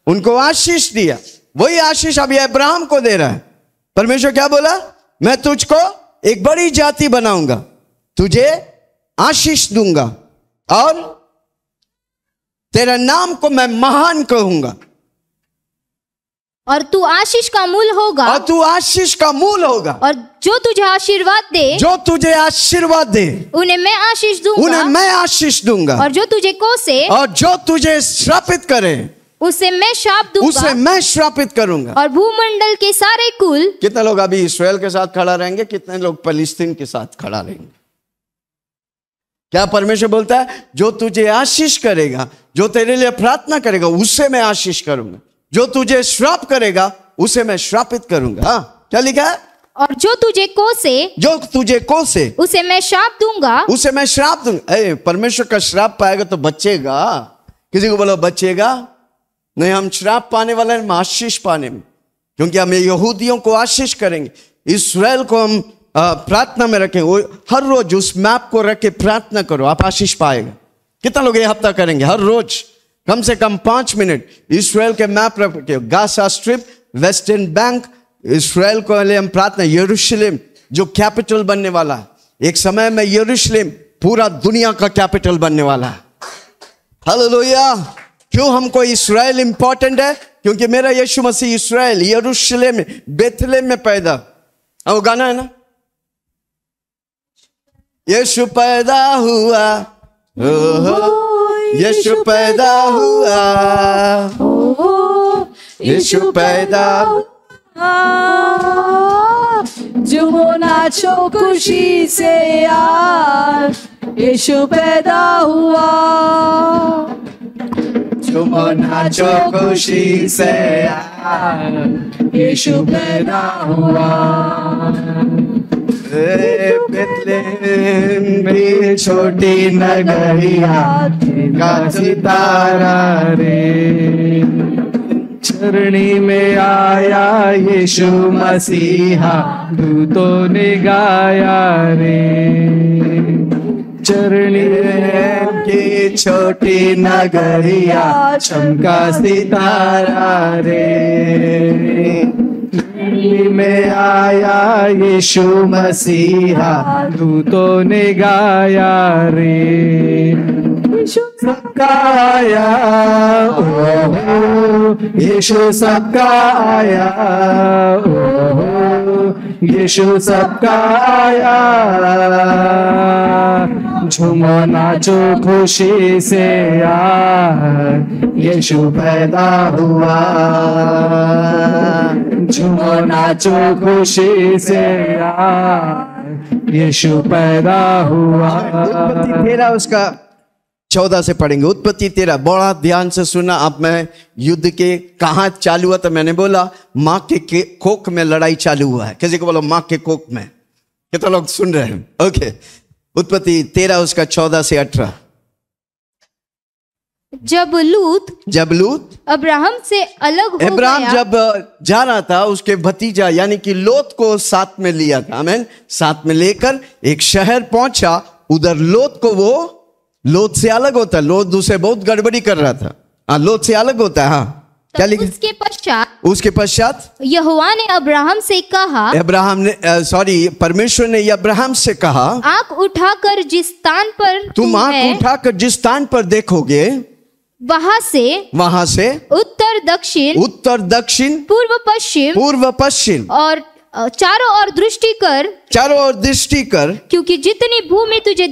उनको आशीष दिया। वही आशीष अभी अब्राहम को दे रहा है। परमेश्वर क्या बोला? मैं तुझको एक बड़ी जाति बनाऊंगा, तुझे आशीष दूंगा और तेरा नाम को मैं महान कहूंगा, और तू आशीष का मूल होगा। और जो तुझे आशीर्वाद दे उन्हें मैं आशीष दूंगा। और जो तुझे श्रापित करे उसे मैं श्रापित करूंगा। और भूमंडल के सारे कुल। कितने लोग अभी इस्राएल के साथ खड़ा रहेंगे? कितने लोग फिलिस्तीन के साथ खड़ा रहेंगे? क्या परमेश्वर बोलता है? जो तुझे आशीष करेगा, जो तेरे लिए प्रार्थना करेगा, उससे मैं आशीष करूंगा। जो तुझे श्राप करेगा उसे मैं श्रापित करूंगा। हाँ, क्या लिखा है? और जो तुझे कोसे उसे मैं श्राप दूंगा। परमेश्वर का श्राप पाएगा तो बचेगा। किसी को बोलो बचेगा नहीं। हम श्राप पाने वाले हैं, हम आशीष पाने में, क्योंकि हम यहूदियों को आशीष करेंगे। इस्राएल को हम प्रार्थना में रखें। हर रोज उस मैप को रख के प्रार्थना करो, आप आशीष पाएगा। कितना लोग ये हफ्ता करेंगे? हर रोज कम से कम 5 मिनट इस्राएल के मैप रख के, गाजा स्ट्रिप, वेस्टर्न बैंक, इस्राएल को लिए हम प्रार्थना। यरूशलेम जो कैपिटल बनने वाला है, एक समय में यरूशलेम पूरा दुनिया का कैपिटल बनने वाला है। हालेलुया। क्यों हमको इस्राएल इंपॉर्टेंट है? क्योंकि मेरा यीशु मसीह इस्राएल यरूशलेम में बेथलेम में पैदा। वो गाना है ना, यीशु पैदा हुआ, यीशु पैदा हुआ, यीशु पैदा। झूमो नाचो खुशी से यार, यीशु पैदा हुआ। झूमो नाचो खुशी से यार, यीशु पैदा हुआ। बेथलेम भी छोटी नगरिया का सितारा रे, चरणी में आया यीशु मसीहा, दूतों ने गाया रे। चरणी की छोटी नगरिया चमका सितारा रे, में आया यीशु मसीहा, दूतों ने गाया रे। यीशु सबका आया, ओ यीशु सबका आया, ओ यीशु सबका आया। झूमो नाचो खुशी से यार, यीशु पैदा हुआ। झूमो नाचो खुशी से यार, यीशु पैदा हुआ। उत्पत्ति 13 उसका 14 से पढ़ेंगे। उत्पत्ति 13, बड़ा ध्यान से सुना। अब मैं युद्ध के कहाँ चालू हुआ? तो मैंने बोला माँ के कोख में लड़ाई चालू हुआ है। किसी को बोलो माँ के कोख में। कितने लोग सुन रहे हैं? ओके, उत्पत्ति 13 उसका 14 से 18। जब लूत अब्राहम से अलग हो अब्राहम गया, जब जा रहा था, उसके भतीजा यानी कि लोत को साथ में लिया था। आमीन। साथ में लेकर एक शहर पहुंचा। उधर लोत को, वो लोत से अलग होता है। लोत दूसरे बहुत गड़बड़ी कर रहा था। हाँ, लोत से अलग होता है। हाँ, क्या लिखा? उसके पश्चात यहोवा ने अब्राहम से कहा, परमेश्वर ने अब्राहम से कहा, आंख उठाकर जिस स्थान पर तुम आंख उठाकर जिस स्थान पर देखोगे, वहां से उत्तर दक्षिण पूर्व पश्चिम और चारों ओर दृष्टि कर, क्योंकि जितनी भूमि तुझे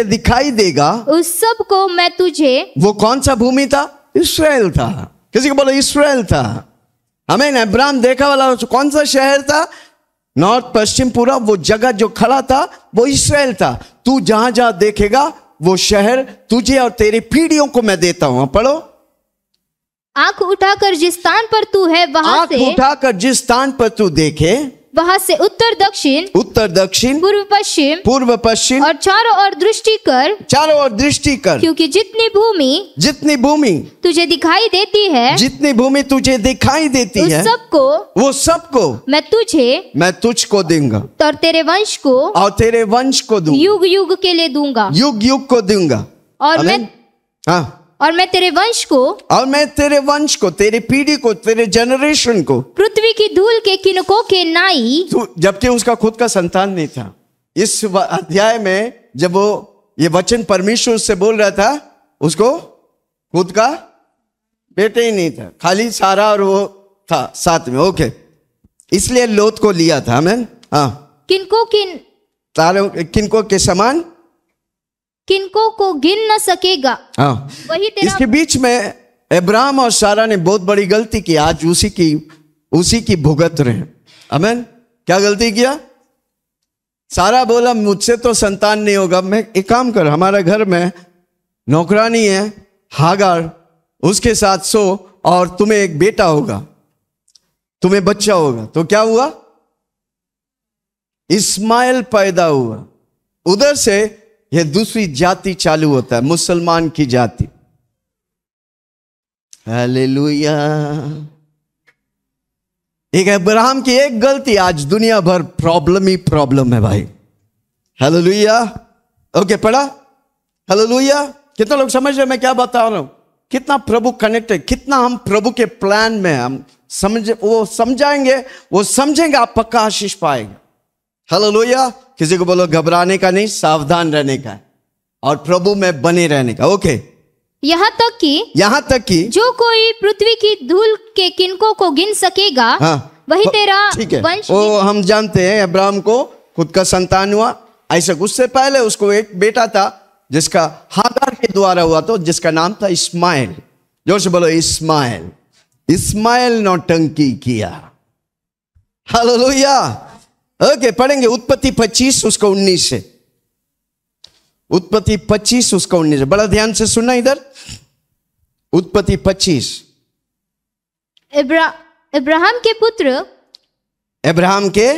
दिखाई देगा उस सब को मैं तुझे। वो कौन सा भूमि था? इस्राएल था। किसी को बोलो इस्राएल था। हमें अब्राहम देखा वाला कौन सा शहर था? नॉर्थ पश्चिम पूर्व, वो जगह जो खड़ा था वो इस्राएल था। तू जहां जहां देखेगा वो शहर तुझे और तेरी पीढ़ियों को मैं देता हूं। पढ़ो, आंख उठाकर जिस स्थान पर तू है वहां से, आंख उठाकर जिस स्थान पर तू देखे वहां से उत्तर दक्षिण पूर्व पश्चिम और चारों ओर दृष्टि कर, क्योंकि जितनी भूमि तुझे दिखाई देती है, वो सबको मैं तुझको दूंगा और तेरे वंश को दूंगा, युग युग के लिए दूंगा, युग दूंगा। और मैं तेरे वंश को तेरी पीढ़ी को, तेरे जनरेशन को पृथ्वी की धूल के किनकों के नाई। जबकि उसका खुद का संतान नहीं था। इस अध्याय में जब वो ये वचन परमेश्वर से बोल रहा था, उसको खुद का बेटे ही नहीं था, खाली सारा और वो था साथ में। ओके, इसलिए लोत को लिया था। आमीन। हाँ, किनको के समान, किनको को गिन न सकेगा। हाँ, वही तेरा। इसके बीच में अब्राहम और सारा ने बहुत बड़ी गलती की। आज उसी की भुगत रहे। आमीन। क्या गलती किया? सारा बोला मुझसे तो संतान नहीं होगा। मैं एक काम कर, हमारे घर में नौकरानी है हागार, उसके साथ सो और तुम्हें एक बेटा होगा, तुम्हें बच्चा होगा। तो क्या हुआ? इस्माइल पैदा हुआ। उधर से यह दूसरी जाति चालू होता है, मुसलमान की जाति। हालेलुया। एक अब्राहम की एक गलती आज दुनिया भर प्रॉब्लम है भाई। हालेलुया। ओके, पढ़ा? हालेलुया। कितना लोग समझ रहे मैं क्या बता रहा हूं? कितना प्रभु कनेक्टेड, कितना हम प्रभु के प्लान में हम समझेंगे, आप पक्का आशीष पाएंगे। हालेलुया। किसी को बोलो घबराने का नहीं, सावधान रहने का है। और प्रभु में बने रहने का। ओके, यहाँ तक कि जो कोई पृथ्वी की धूल के किनकों को गिन सकेगा, हाँ, वही तेरा वंश। वो हम जानते हैं अब्राहम को खुद का संतान हुआ, ऐसा उससे पहले उसको एक बेटा था जिसका हागार के द्वारा हुआ, तो जिसका नाम था इस्माइल। जोर से बोलो इस्माइल। इस्माइल नौटंकी किया। हालेलुया। ओके, पढ़ेंगे उत्पत्ति 25 उसका 19 से। उत्पत्ति 25 उसका 19 से, बड़ा ध्यान से सुनना इधर। उत्पत्ति 25। अब्राहम के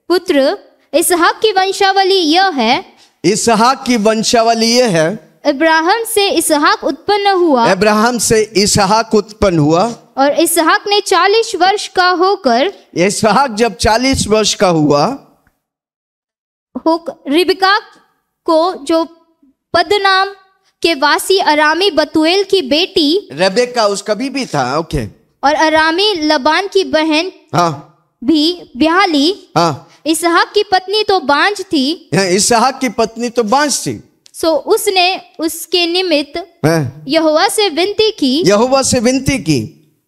पुत्र इसहाक की वंशावली यह है। इसहाक की वंशावली यह है। अब्राहम से इसहाक उत्पन्न हुआ। अब्राहम से इसहाक उत्पन्न हुआ। और इसहाक ने 40 वर्ष का होकर, इसहाक जब 40 वर्ष का हुआ, रिबका को, जो पद्दनाम के वासी अरामी बतूएल की बेटी, रेबेका उसका बीबी था। ओके, और अरामी लबान की बहन, हाँ, भी ब्याह ली। हाँ, इसहाक की पत्नी तो बांझ थी। इसहाक की पत्नी तो बांझ थी। सो उसने उसके निमित्त यहोवा से विनती की।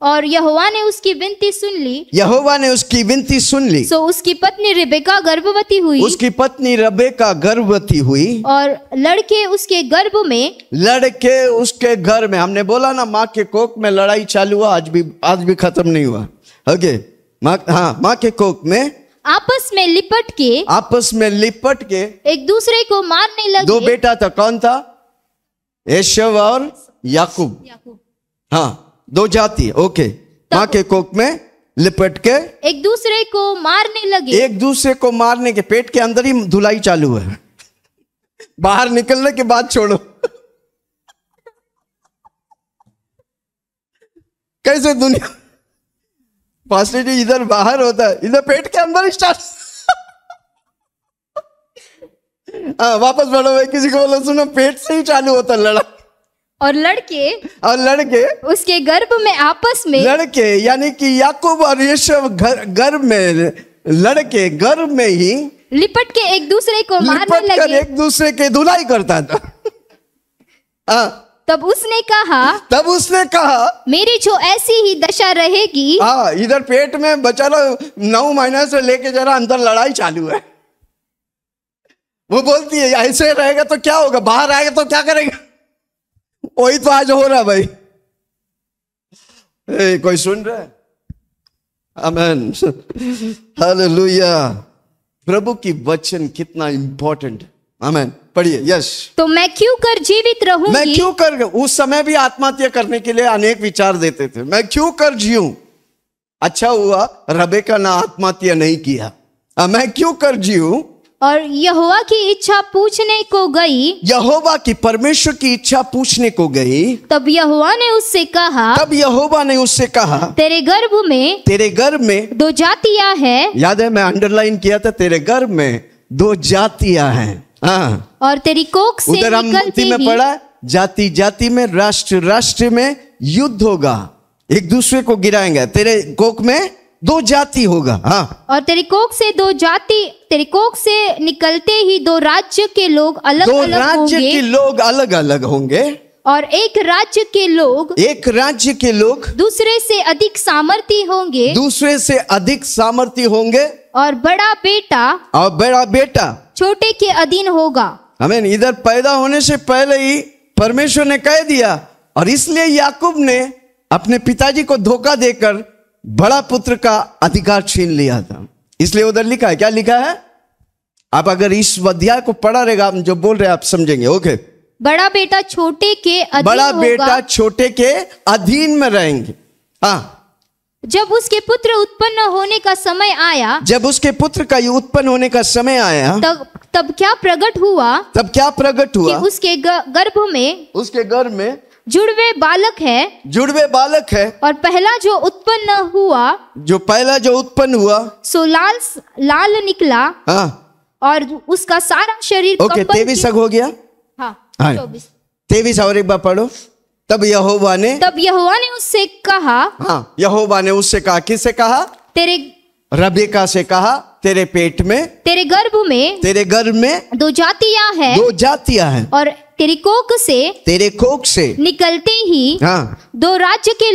और यहोवा ने उसकी विनती सुन ली। सो उसकी पत्नी रिबेका गर्भवती हुई। और लड़के उसके गर्भ में, हमने बोला ना, माँ के कोख में लड़ाई चालू हुआ, आज भी खत्म नहीं हुआ। ओके, माँ के कोख में आपस में लिपट के एक दूसरे को मारने लगे। दो बेटा था, कौन था? एशव और याकूब। हाँ, दो जाति। ओके, माँ के कोख में लिपट के एक दूसरे को मारने लगे। एक दूसरे को मारने के पेट के अंदर ही धुलाई चालू है, बाहर निकलने के बाद छोड़ो। कैसे दुनिया पास्टर जी, इधर बाहर होता है, इधर पेट के अंदर स्टार्ट। वापस बढ़ो भाई, किसी को बोलो सुनो, पेट से ही चालू होता लड़ा। और लड़के उसके गर्भ में आपस में, लड़के यानी कि याकूब और यूसुफ गर्भ में, लड़के गर्भ में ही लिपट के एक दूसरे को मारने लगे, एक दूसरे के धुलाई करता था। तब उसने कहा मेरी जो ऐसी ही दशा रहेगी। हाँ, इधर पेट में बेचारा 9 महीने से लेके जरा अंदर लड़ाई चालू है। वो बोलती है ऐसे रहेगा तो क्या होगा, बाहर आएगा तो क्या करेगा। वही तो आज हो रहा भाई। कोई सुन रहा है? आमेन, हालेलुया। प्रभु की वचन कितना इंपॉर्टेंट। आमेन, पढ़िए। यस, तो मैं क्यों कर जीवित रहूंगी। उस समय भी आत्महत्या करने के लिए अनेक विचार देते थे, मैं क्यों कर जीऊं। अच्छा हुआ रेबेका ने आत्महत्या नहीं किया। मैं क्यों कर जीऊं। और यहोवा की इच्छा पूछने को गई, यहोवा की, परमेश्वर की इच्छा पूछने को गई। तब यहोवा ने उससे कहा, तेरे गर्भ में 2 जातियां हैं। याद है, मैं अंडरलाइन किया था, तेरे गर्भ में 2 जातियां हैं। हाँ, और तेरी कोख से उधर हम मूर्ति में पढ़ा, जाति जाति में, राष्ट्र राष्ट्र में युद्ध होगा, एक दूसरे को गिराएंगे। तेरे कोख में 2 जाति होगा। हाँ, और तेरी कोख से 2 जाति, तेरी कोख से निकलते ही 2 राज्य के लोग अलग अलग होंगे। और एक राज्य के लोग दूसरे से अधिक सामर्थी होंगे। और बड़ा बेटा छोटे के अधीन होगा। आमीन। इधर पैदा होने से पहले ही परमेश्वर ने कह दिया, और इसलिए याकूब ने अपने पिताजी को धोखा देकर बड़ा पुत्र का अधिकार छीन लिया था। इसलिए उधर लिखा है, क्या लिखा है? आप अगर इस अध्याय को पढ़ा रहेगा, आप जो बोल रहे हैं आप समझेंगे। ओके, बड़ा बेटा छोटे के अधीन में रहेंगे। हाँ, जब उसके पुत्र उत्पन्न होने का समय आया, तब क्या प्रकट हुआ कि उसके गर्भ में जुड़वे बालक है। और पहला जो उत्पन्न हुआ सो लाल निकला। हाँ, और उसका सारा शरीर। ओके, 23 हो गया। हाँ, 23 और एक बार पढ़ो। तब यहोवा ने उससे कहा। हाँ, यहोवा ने उससे कहा, किससे कहा? रेबेका से कहा, तेरे पेट में, तेरे गर्भ में 2 जातियां हैं। और तेरी कोख से निकलते ही हाँ, दो राज्य के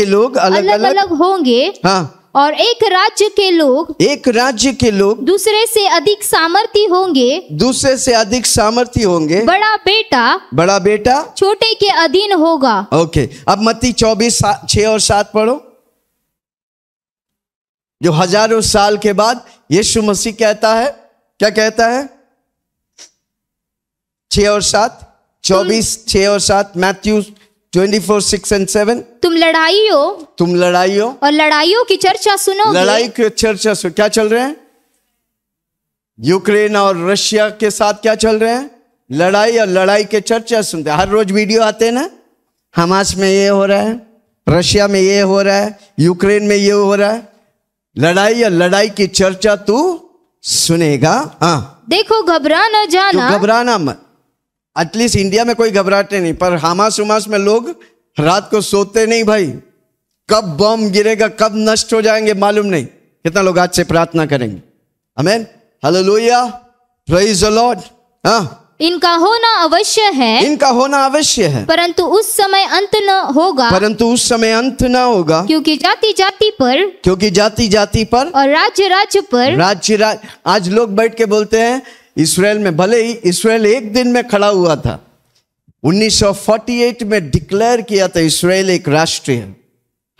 लोग अलग अलग होंगे। हाँ, और एक राज्य के लोग दूसरे से अधिक सामर्थी होंगे। बड़ा बेटा छोटे के अधीन होगा। ओके, अब मत्ती 24:6 और 7 पढ़ो। जो हजारों साल के बाद यीशु मसीह कहता है, क्या कहता है? 6 और 7, 24:6 और 7, मैथ्यू 24:6 and 7। तुम लड़ाइयों और लड़ाइयों की चर्चा सुनोगे। लड़ाई की चर्चा क्या चल रहे हैं? यूक्रेन और रशिया के साथ क्या चल रहे हैं? लड़ाई और लड़ाई के चर्चा सुनते हैं। हर रोज वीडियो आते हैं ना, हमास में ये हो रहा है, रशिया में ये हो रहा है, यूक्रेन में ये हो रहा है। लड़ाई और लड़ाई की चर्चा तू सुनेगा। हाँ, देखो घबराना मत। एटलीस्ट इंडिया में कोई घबराते नहीं, पर हमास उमास में लोग रात को सोते नहीं भाई। कब बम गिरेगा, कब नष्ट हो जाएंगे मालूम नहीं। कितना लोग आज से प्रार्थना करेंगे? आमीन, हालेलुया, प्रेज द लॉर्ड। हाँ, इनका होना अवश्य है, परंतु उस समय अंत न होगा। क्योंकि जाति जाति पर और राज्य पर आज लोग बैठ के बोलते हैं इस्राएल में, भले ही इस्राएल एक दिन में खड़ा हुआ था। 1948 में डिक्लेयर किया था इस्राएल एक राष्ट्र है।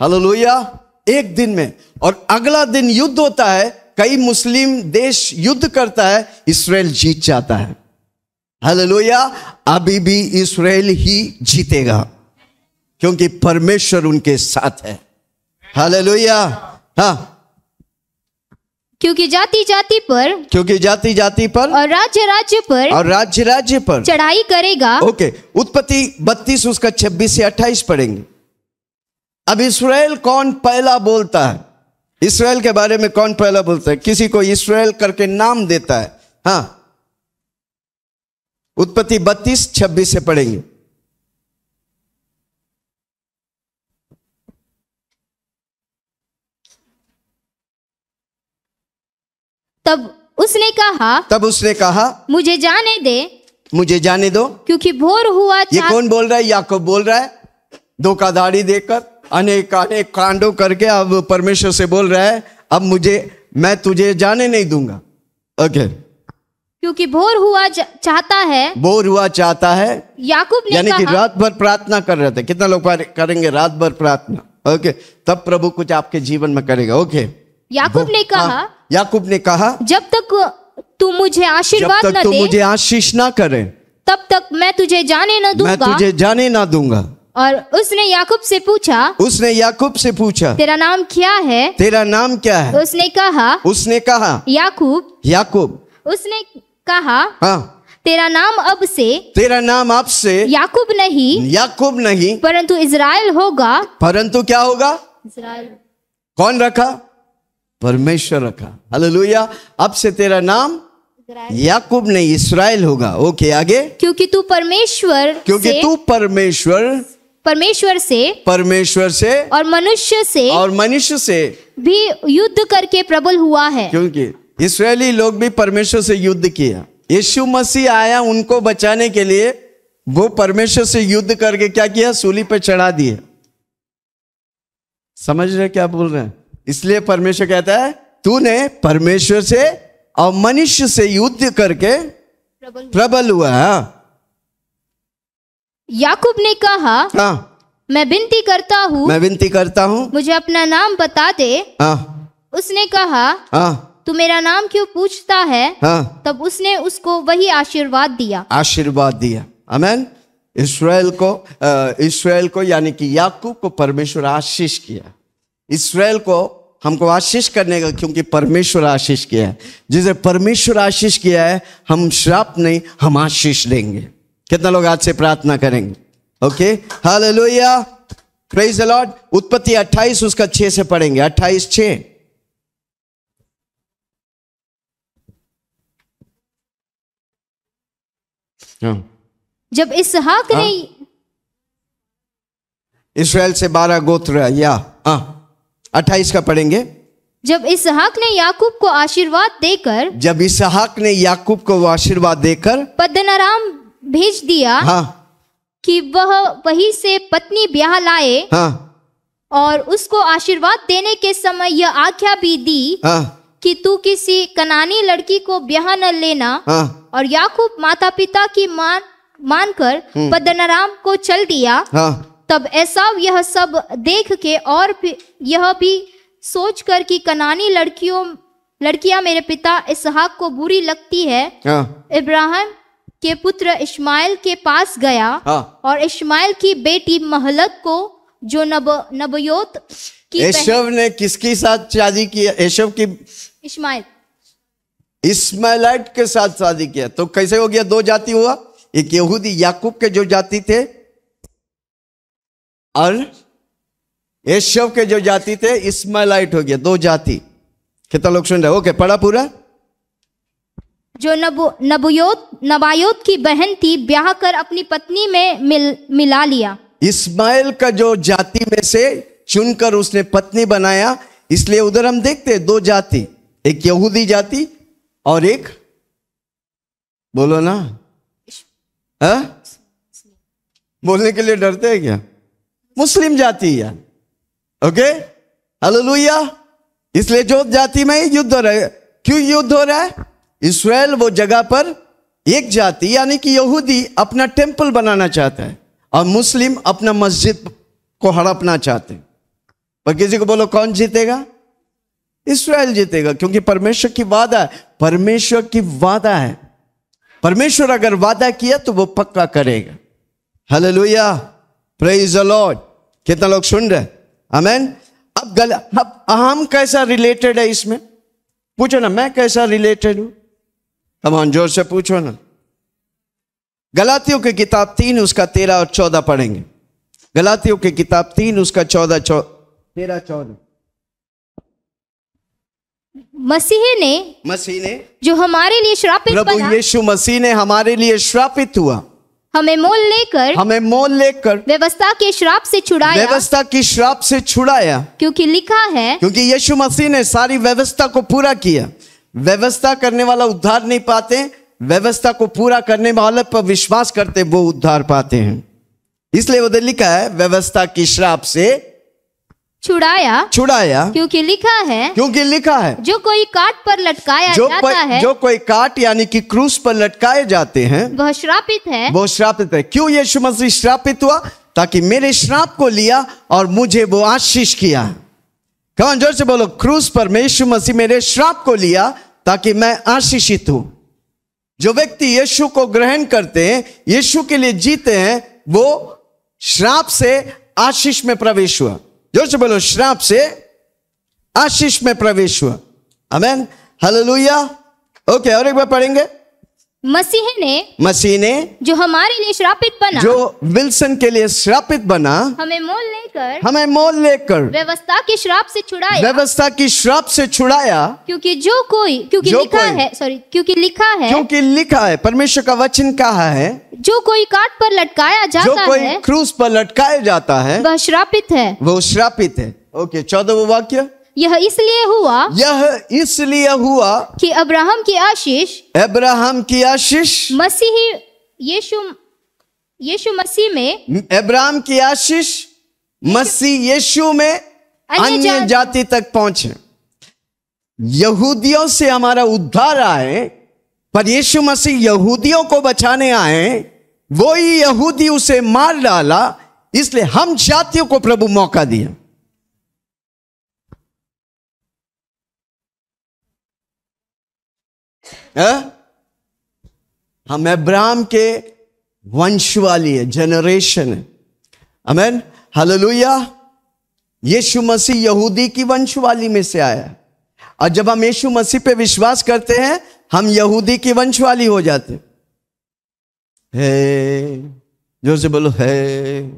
हालेलुया, एक दिन में। और अगला दिन युद्ध होता है, कई मुस्लिम देश युद्ध करता है, इस्राएल जीत जाता है। हालेलुया, अभी भी इस्राएल ही जीतेगा क्योंकि परमेश्वर उनके साथ है। हालेलुया। हाँ, क्योंकि जाति जाति पर और राज्य पर चढ़ाई करेगा। ओके, उत्पत्ति 32 उसका 26 से 28 पढ़ेंगे। अब इस्राएल कौन पहला बोलता है? इस्राएल के बारे में कौन पहला बोलता है? किसी को इस्राएल करके नाम देता है। हाँ, उत्पत्ति 32:26 से पढ़ेंगे। तब उसने कहा मुझे जाने दो क्योंकि भोर हुआ। ये कौन बोल रहा है? याकूब बोल रहा है, धोखाधड़ी देकर अनेक कांडों करके अब परमेश्वर से बोल रहा है, अब मैं तुझे जाने नहीं दूंगा। ओके, क्योंकि भोर हुआ चाहता है। याकूब ने यानी कि रात भर प्रार्थना कर रहे थे। कितना लोग करेंगे रात भर प्रार्थना? ओके, तब प्रभु कुछ आपके जीवन में करेगा। ओके, याकूब ने कहा जब तक तू मुझे आशीष ना करे तब तक मैं तुझे जाने न दूंगा। और उसने याकूब से पूछा तेरा नाम क्या है? उसने कहा याकूब। उसने कहा हाँ, तेरा नाम अब से याकूब नहीं परंतु इज़राइल होगा। परंतु क्या होगा? इज़राइल। कौन रखा? परमेश्वर रखा। हालेलुया, अब से तेरा नाम याकूब नहीं इस्राएल होगा। ओके, आगे। क्योंकि तू परमेश्वर से और मनुष्य से भी युद्ध करके प्रबल हुआ है। क्योंकि इस्राएली लोग भी परमेश्वर से युद्ध किया। यीशु मसीह आया उनको बचाने के लिए, वो परमेश्वर से युद्ध करके क्या किया? सूली पे चढ़ा दिए। समझ रहे क्या बोल रहे हैं? इसलिए परमेश्वर कहता है तूने परमेश्वर से और मनुष्य से युद्ध करके प्रबल हुआ। याकूब ने कहा हाँ, मैं विनती करता हूँ मुझे अपना नाम बता दे। उसने कहा तू मेरा नाम क्यों पूछता है? तब उसने उसको वही आशीर्वाद दिया। आमीन। इस्राएल को यानी कि याकूब को परमेश्वर आशीष किया। इस्राएल को हमको आशीष करने का, क्योंकि परमेश्वर आशीष किया है। जिसे परमेश्वर आशीष किया है, हम श्राप नहीं, हम आशीष लेंगे। कितना लोग आज से प्रार्थना करेंगे? Okay, hallelujah, praise the Lord. उत्पत्ति 28 उसका 6 से पढ़ेंगे। 28:6। जब इसहाक ने इस्राएल से 12 गोत्र है या 28 का पढ़ेंगे। जब इसहाक ने याकूब को आशीर्वाद देकर पद्दनराम भेज दिया हाँ, कि वह वहीं से पत्नी ब्याह लाए। हाँ, और उसको आशीर्वाद देने के समय यह आज्ञा भी दी हाँ, कि तू किसी कनानी लड़की को ब्याह न लेना। हाँ, और याकूब माता पिता की मानकर पद्दनराम को चल दिया। हाँ, तब एसाव यह सब देख के और यह भी सोचकर कि कनानी लड़कियां मेरे पिता इसहाक को बुरी लगती है, हाँ, इब्राहिम के पुत्र इश्माइल के पास गया। हाँ, और इश्माइल की बेटी महलत को जो नबयोत की एशव ने किसके साथ शादी किया? एशव की इस्माइलाइट के साथ शादी किया। तो कैसे हो गया? दो जाति हुआ, एक यहूदी याकूब के जो जाति थे और एशव के जो जाति थे इस्माइलाइट हो गया, दो जाति। कितना लोग सुन रहे? ओके, पढ़ा पूरा। जो नबायोत की बहन थी ब्याह कर अपनी पत्नी में मिला लिया। इस्माइल का जो जाति में से चुनकर उसने पत्नी बनाया। इसलिए उधर हम देखते हैं दो जाति, एक यहूदी जाति और एक, बोलो ना, हाँ? बोलने के लिए डरते हैं क्या? मुस्लिम जाति है। Okay, hallelujah. इसलिए जो जाति में युद्ध हो रहा है। क्यों युद्ध हो रहा है? इस्राएल वो जगह पर एक जाति यानी कि यहूदी अपना टेंपल बनाना चाहता है और मुस्लिम अपना मस्जिद को हड़पना चाहते हैं। पर किसी को बोलो कौन जीतेगा? इस्राएल जीतेगा, क्योंकि परमेश्वर की वादा है। परमेश्वर की वादा है। परमेश्वर अगर वादा किया तो वो पक्का करेगा। Hallelujah, praise the Lord. कितना लोग सुन रहे? आमीन। अब हम कैसा रिलेटेड है इसमें? पूछो ना, मैं कैसा रिलेटेड हूं? हम जोर से पूछो ना। गलातियों की किताब 3 उसका 13 और 14 पढ़ेंगे। गलातियों की किताब 3 उसका 13-14। मसीह ने जो हमारे लिए श्रापित बना, प्रभु यीशु मसीह ने हमारे लिए श्रापित हुआ, हमें मोल लेकर व्यवस्था के श्राप से छुड़ाया। व्यवस्था की श्राप से छुड़ाया, क्योंकि लिखा है, क्योंकि यीशु मसीह ने सारी व्यवस्था को पूरा किया। व्यवस्था करने वाला उद्धार नहीं पाते, व्यवस्था को पूरा करने वाले पर विश्वास करते वो उद्धार पाते हैं। इसलिए उधर लिखा है व्यवस्था की श्राप से छुड़ाया, क्योंकि लिखा है जो कोई काट पर लटकाया जाता है, जो कोई काट यानी कि क्रूस पर लटकाए जाते हैं, वह श्रापित है। क्यों यीशु मसीह श्रापित हुआ? ताकि मेरे श्राप को लिया और मुझे वो आशीष किया। कौन जोर से बोलो, क्रूस पर यीशु मसीह मेरे श्राप को लिया ताकि मैं आशीषित हूं। जो व्यक्ति यीशु को ग्रहण करते हैं, यीशु के लिए जीते हैं, वो श्राप से आशीष में प्रवेश हुआ। जोर से बोलो, श्राप से आशीष में प्रवेश हुआ। आमीन, हालेलुया। ओके, और एक बार पढ़ेंगे। मसीह ने जो हमारे लिए श्रापित बना, जो विल्सन के लिए श्रापित बना, हमें मोल लेकर व्यवस्था के श्राप से छुड़ाया। क्योंकि लिखा है, परमेश्वर का वचन कहा है, जो कोई काट पर लटकाया जाता है, जो कोई क्रूस पर लटकाया जाता है, वह श्रापित है। ओके, 14वां वाक्य। यह इसलिए हुआ कि अब्राहम की आशीष यीशु मसीह में, अब्राहम की आशीष मसीह यीशु में अन्य जाति तक पहुंचे। यहूदियों से हमारा उद्धार आए, पर यीशु मसीह यहूदियों को बचाने आए। वो ही यहूदी उसे मार डाला, इसलिए हम जातियों को प्रभु मौका दिया। हम अब्राहम के वंश वाली है, जनरेशन है। आमीन, हालेलुया। यीशु मसीह यहूदी की वंश वाली में से आया, और जब हम यीशु मसीह पे विश्वास करते हैं, हम यहूदी की वंश वाली हो जाते हैं। जोर से बोलो है,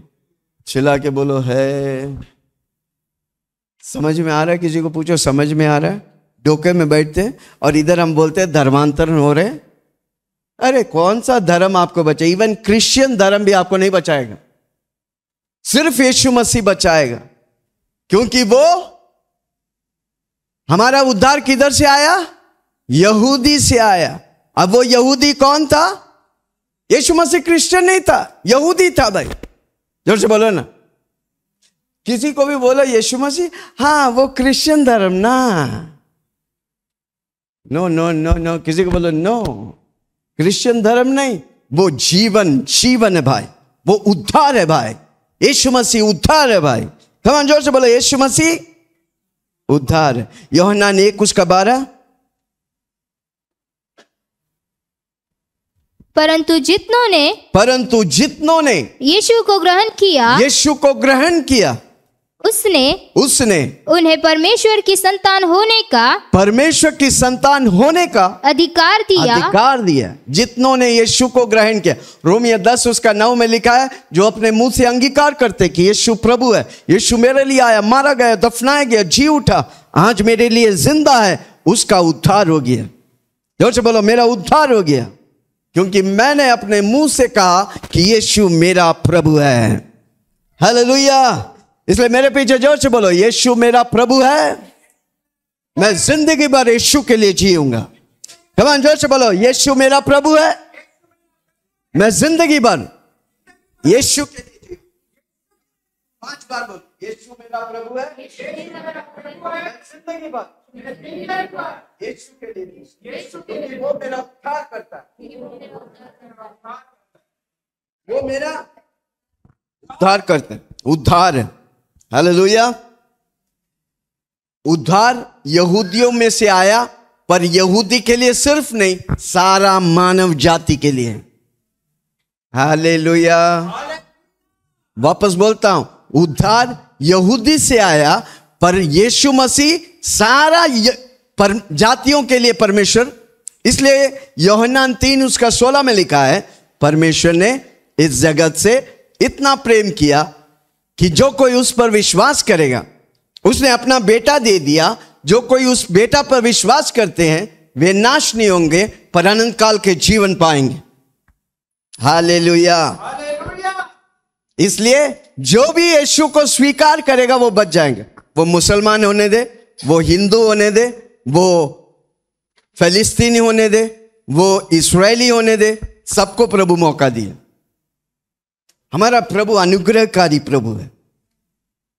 चिल्ला के बोलो है। समझ में आ रहा है? किसी को पूछो समझ में आ रहा है? डोके में बैठते हैं और इधर हम बोलते हैं धर्मांतरण हो रहे। अरे कौन सा धर्म आपको बचाए? इवन क्रिश्चियन धर्म भी आपको नहीं बचाएगा, सिर्फ यीशु मसीह बचाएगा। क्योंकि वो हमारा उद्धार किधर से आया? यहूदी से आया। अब वो यहूदी कौन था? यीशु मसीह क्रिश्चियन नहीं था, यहूदी था भाई। जोर से बोलो ना। किसी को भी बोलो यीशु मसीह, हाँ वो क्रिश्चियन धर्म ना, नो नो नो नो, किसी को बोलो नो, क्रिश्चियन धर्म नहीं, वो जीवन है भाई, वो उद्धार है भाई। यीशु मसीह उद्धार है भाई। कम ऑन, जोर से बोलो यीशु मसीह उद्धार है। यूहन्ना 1:12, परंतु जितनों ने यीशु को ग्रहण किया उसने उन्हें परमेश्वर की संतान होने का अधिकार दिया। जितनों ने यीशु को ग्रहण किया। रोमियो 10:9 में लिखा है, जो अपने मुंह से अंगीकार करते कि यीशु प्रभु है, यीशु मेरे लिए आया, मारा गया, दफनाया गया, जी उठा, आज मेरे लिए जिंदा है, उसका उद्धार हो गया। जोर से बोलो मेरा उद्धार हो गया, क्योंकि मैंने अपने मुंह से कहा कि यीशु मेरा प्रभु है। हालेलुया। इसलिए मेरे पीछे जोर से बोलो यीशु मेरा प्रभु है, मैं जिंदगी भर यीशु के लिए जीऊंगा। कम ऑन, जोर से बोलो यीशु मेरा प्रभु है, मैं जिंदगी भर यीशु के लिए जीऊंगा। 5 बार बोलो यीशु मेरा प्रभु है, मैं जिंदगी भर यीशु के लिए, वो मेरा उद्धार करता है, वो मेरा उद्धार करता है। उद्धार है। हालेलुया। उद्धार यहूदियों में से आया, पर यहूदी के लिए सिर्फ नहीं, सारा मानव जाति के लिए। हालेलुया। वापस बोलता हूं, उद्धार यहूदी से आया, पर यीशु मसीह सारा जातियों के लिए परमेश्वर। इसलिए यूहन्ना 3:16 में लिखा है, परमेश्वर ने इस जगत से इतना प्रेम किया कि जो कोई उस पर विश्वास करेगा, उसने अपना बेटा दे दिया, जो कोई उस बेटा पर विश्वास करते हैं वे नाश नहीं होंगे, पर अनंत काल के जीवन पाएंगे। हालेलुया। इसलिए जो भी यीशु को स्वीकार करेगा वो बच जाएंगे। वो मुसलमान होने दे, वो हिंदू होने दे, वो फिलिस्तीनी होने दे, वो इस्राएली होने दे, सबको प्रभु मौका दिया। हमारा प्रभु अनुग्रहकारी प्रभु है,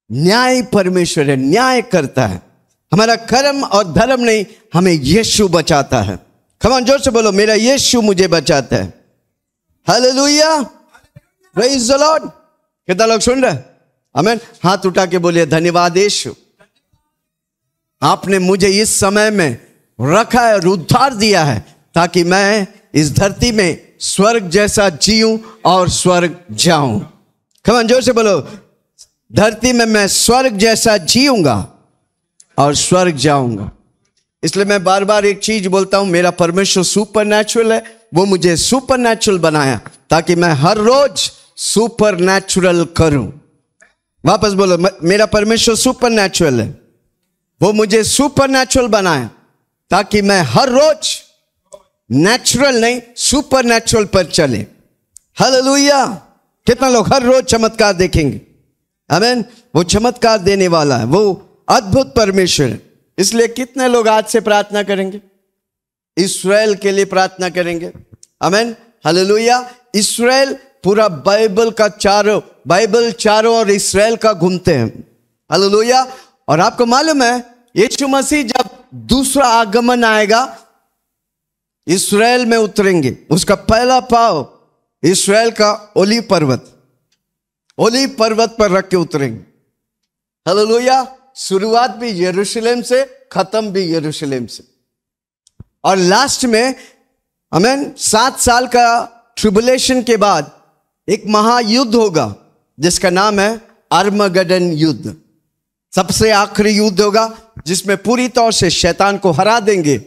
न्याय परमेश्वर है, न्याय करता है। हमारा कर्म और धर्म नहीं, हमें यीशु बचाता है। कम ऑन, जोर से बोलो मेरा यीशु मुझे बचाता है। Hallelujah, praise the Lord. कितना लोग सुन रहे हैं? आमीन। हाथ उठा के बोलिए धन्यवाद यीशु, आपने मुझे इस समय में रखा है और उद्धार दिया है, ताकि मैं इस धरती में स्वर्ग जैसा जीऊं और स्वर्ग जाऊं। कम ऑन, जोर से बोलो धरती में मैं स्वर्ग जैसा जीऊंगा और स्वर्ग जाऊंगा। इसलिए मैं बार बार एक चीज बोलता हूं, मेरा परमेश्वर सुपर नेचुरल है। वो मुझे सुपर नेचुरल बनाया ताकि मैं हर रोज सुपर नेचुरल करूं। वापस बोलो मेरा परमेश्वर सुपर नेचुरल है, वो मुझे सुपर नेचुरल बनाया ताकि मैं हर रोज नेचुरल नहीं सुपर नेचुरल पर चले। हालेलुया। कितना लोग हर रोज चमत्कार देखेंगे? आमीन। वो चमत्कार देने वाला है, वो अद्भुत परमेश्वर है। इसलिए कितने लोग आज से प्रार्थना करेंगे? इस्राएल के लिए प्रार्थना करेंगे। आमीन। हालेलुया। इस्राएल पूरा बाइबल चारों और इस्राएल का घूमते हैं। हालेलुया। और आपको मालूम है यीशु मसीह जब दूसरा आगमन आएगा, इस्राएल में उतरेंगे। उसका पहला पांव इस्राएल का ओलीव पर्वत पर रख के उतरेंगे। हालेलुया। शुरुआत भी यरूशलेम से, खत्म भी यरूशलेम से। और लास्ट में आमीन 7 साल का ट्रिबुलेशन के बाद एक महायुद्ध होगा जिसका नाम है आर्मगेडन युद्ध। सबसे आखिरी युद्ध होगा जिसमें पूरी तौर से शैतान को हरा देंगे।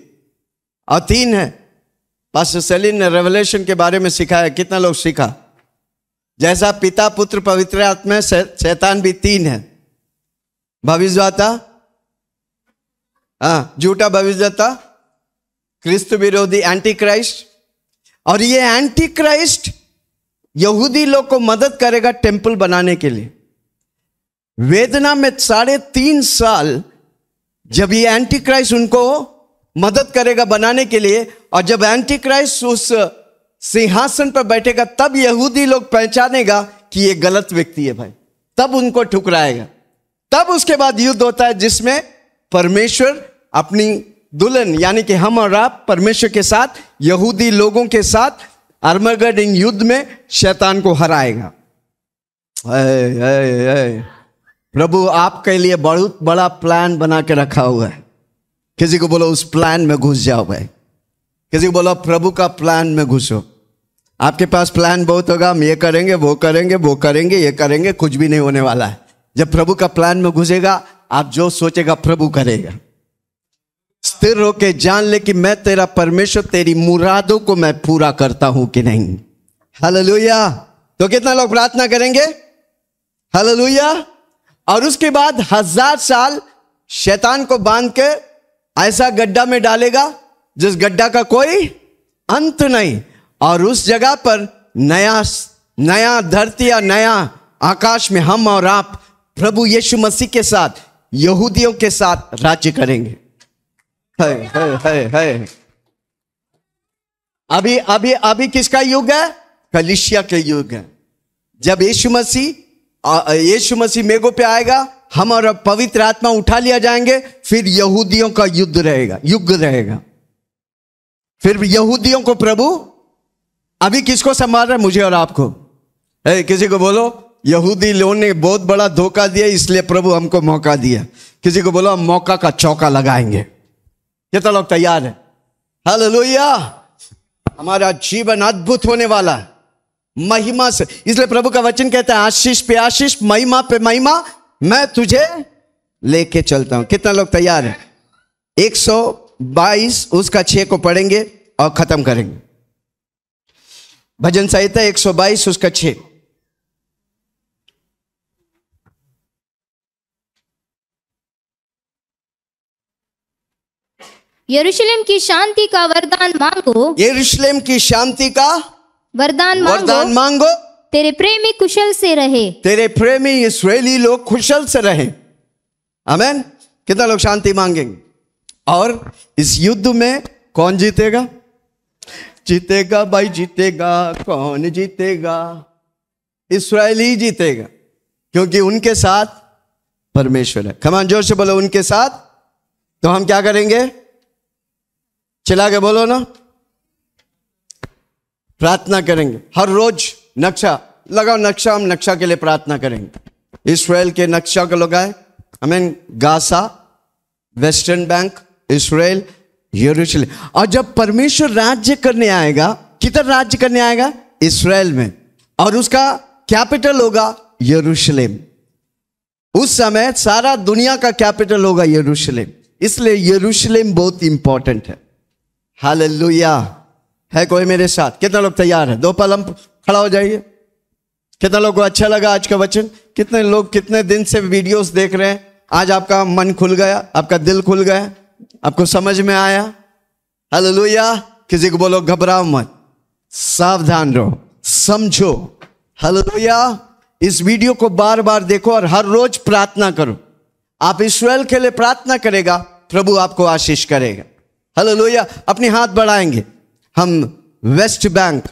और 3 है, पास्टर सेलिन ने रेवलेशन के बारे में सिखाया। कितना लोग सीखा? जैसा पिता पुत्र पवित्र आत्मा, शैतान भी 3 है। भविष्यद्वक्ता, झूठा भविष्यद्वक्ता, क्रिस्त विरोधी एंटी क्राइस्ट। और ये एंटी क्राइस्ट यहूदी लोग को मदद करेगा टेंपल बनाने के लिए। वेदना में 3.5 साल जब ये एंटी क्राइस्ट उनको मदद करेगा बनाने के लिए, और जब एंटी क्राइस्ट उस सिंहासन पर बैठेगा, तब यहूदी लोग पहचानेगा कि ये गलत व्यक्ति है भाई, तब उनको ठुकराएगा। तब उसके बाद युद्ध होता है जिसमें परमेश्वर अपनी दुल्हन यानी कि हम और आप परमेश्वर के साथ यहूदी लोगों के साथ अर्मगेडोन युद्ध में शैतान को हराएगा। प्रभु आपके लिए बहुत बड़ा प्लान बना के रखा हुआ है। किसी को बोलो उस प्लान में घुस जाओ भाई। किसी को बोलो प्रभु का प्लान में घुसो। आपके पास प्लान बहुत होगा, हम ये करेंगे वो करेंगे वो करेंगे ये करेंगे, कुछ भी नहीं होने वाला है। जब प्रभु का प्लान में घुसेगा, आप जो सोचेगा प्रभु करेगा। स्थिर होके जान ले कि मैं तेरा परमेश्वर, तेरी मुरादों को मैं पूरा करता हूं कि नहीं। हालेलुया। तो कितना लोग प्रार्थना करेंगे? हालेलुया। और उसके बाद 1000 साल शैतान को बांध के ऐसा गड्ढा में डालेगा जिस गड्ढा का कोई अंत नहीं, और उस जगह पर नया धरती या नया आकाश में हम और आप प्रभु यीशु मसीह के साथ यहूदियों के साथ राज्य करेंगे। है। अभी किसका युग है? कलीसिया के युग है। जब यीशु मसीह मेघों पे आएगा, हम और पवित्र आत्मा उठा लिया जाएंगे, फिर यहूदियों का युद्ध रहेगा, युग रहेगा। फिर यहूदियों को प्रभु अभी किसको संभाल रहा है? मुझे और आपको। किसी को बोलो यहूदी लोगों ने बहुत बड़ा धोखा दिया, इसलिए प्रभु हमको मौका दिया। किसी को बोलो हम मौका का चौका लगाएंगे। कितना लोग तैयार है? हालेलुया। हमारा जीवन अद्भुत होने वाला है महिमा से। इसलिए प्रभु का वचन कहता है आशीष पे आशीष, महिमा पे महिमा मैं तुझे लेके चलता हूं। कितना लोग तैयार है? 122 उसका 6 को पढ़ेंगे और खत्म करेंगे। भजन संहिता 122 उसका 6। यरूशलेम की शांति का वरदान मांगो, यरूशलेम की शांति का वरदान मांगो। तेरे प्रेमी कुशल से रहे, तेरे प्रेमी इस्राएली लोग कुशल से रहे। आमीन। कितना लोग शांति मांगेंगे? और इस युद्ध में कौन जीतेगा? जीतेगा भाई, जीतेगा। कौन जीतेगा? इस्राएली जीतेगा, क्योंकि उनके साथ परमेश्वर है। कमान जोर से बोलो उनके साथ। तो हम क्या करेंगे? चिल्ला के बोलो ना। प्रार्थना करेंगे हर रोज। नक्शा लगाओ, नक्शा। हम नक्शा के लिए प्रार्थना करेंगे। इस्राएल के नक्शा को लगाए। आमीन। गासा, वेस्टर्न बैंक, इस्राएल, यरूशलेम। और जब परमेश्वर राज्य करने आएगा, किधर राज्य करने आएगा? इस्राएल में। और उसका कैपिटल होगा यरूशलेम। उस समय सारा दुनिया का कैपिटल होगा यरूशलेम। इसलिए यरूशलेम बहुत इंपॉर्टेंट है। हालेलुया। है कोई मेरे साथ? कितना लोग तैयार है? 2 पल हम खड़ा हो जाइए। कितना लोगों को अच्छा लगा आज का वचन? कितने लोग कितने दिन से वीडियोस देख रहे हैं? आज आपका मन खुल गया, आपका दिल खुल गया, आपको समझ में आया? हालेलुया। किसी को बोलो घबराओ मत, सावधान रहो, समझो। हालेलुया। इस वीडियो को बार बार देखो और हर रोज प्रार्थना करो। आप इस्राएल के लिए प्रार्थना करेगा, प्रभु आपको आशीष करेगा। हालेलुया। अपने हाथ बढ़ाएंगे। हम वेस्ट बैंक,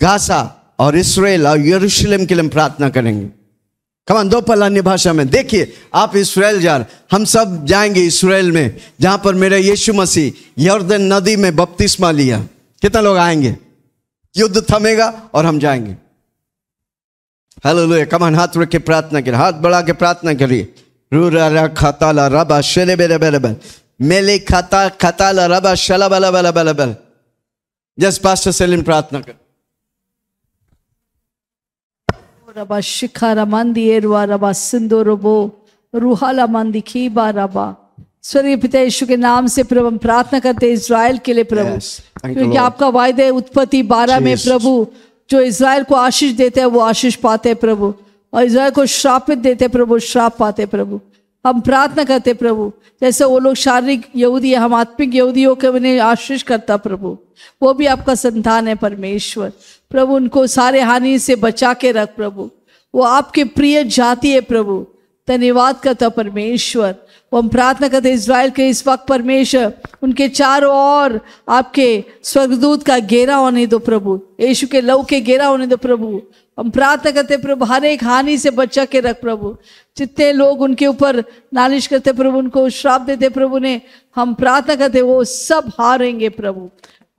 गासा और इस्राएल और यरूशलेम के लिए प्रार्थना करेंगे। कमान 2 पल अन्य भाषा में। देखिए आप इस्राएल जा रहे, हम सब जाएंगे इस्राएल में, जहां पर मेरा यीशु मसीह यरदन नदी में बपतिस्मा लिया। कितना लोग आएंगे? युद्ध थमेगा और हम जाएंगे। हालेलुया। कमान हाथ रख के प्रार्थना करिए, हाथ बढ़ा के प्रार्थना करिए। रूरा खताला रबा शेले बेरे बेरे बेरे मेले खाता खताला रबा शला बला बला बला बला। जस पास्टर सेलिन प्रार्थना कर। रबा शिखा मंदी एरवा रबा सिंदो रबो रूहाला मंदी खीबा रबा। स्वर्गीय पिता यीशु के नाम से प्रभु हम प्रार्थना करते हैं इज़राइल के लिए प्रभु, क्योंकि आपका वायदे उत्पत्ति 12 में प्रभु जो इज़राइल को आशीष देते हैं वो आशीष पाते हैं प्रभु, और इज़राइल को श्रापित देते हैं प्रभु, श्राप पाते हैं प्रभु। हम प्रार्थना करते प्रभु, जैसे वो लोग शारीरिक यहूदी, हम आत्मिक यहूदियों के उन्हें आशीष करता प्रभु, वो भी आपका संतान है परमेश्वर। प्रभु उनको सारे हानि से बचा के रख प्रभु, वो आपके प्रिय जाति है प्रभु। धन्यवाद करता परमेश्वर। वो हम प्रार्थना करते इज़राइल के इस वक्त परमेश्वर उनके चारों ओर आपके स्वर्गदूत का घेरा होने दो प्रभु, यीशु के लहू के घेरा होने दो प्रभु। हम प्रार्थना करते प्रभु हर एक हानि से बचा के रख प्रभु। जितने लोग उनके ऊपर नालिश करते प्रभु, उनको श्राप देते प्रभु ने, हम प्रार्थना करते वो सब हारेंगे प्रभु,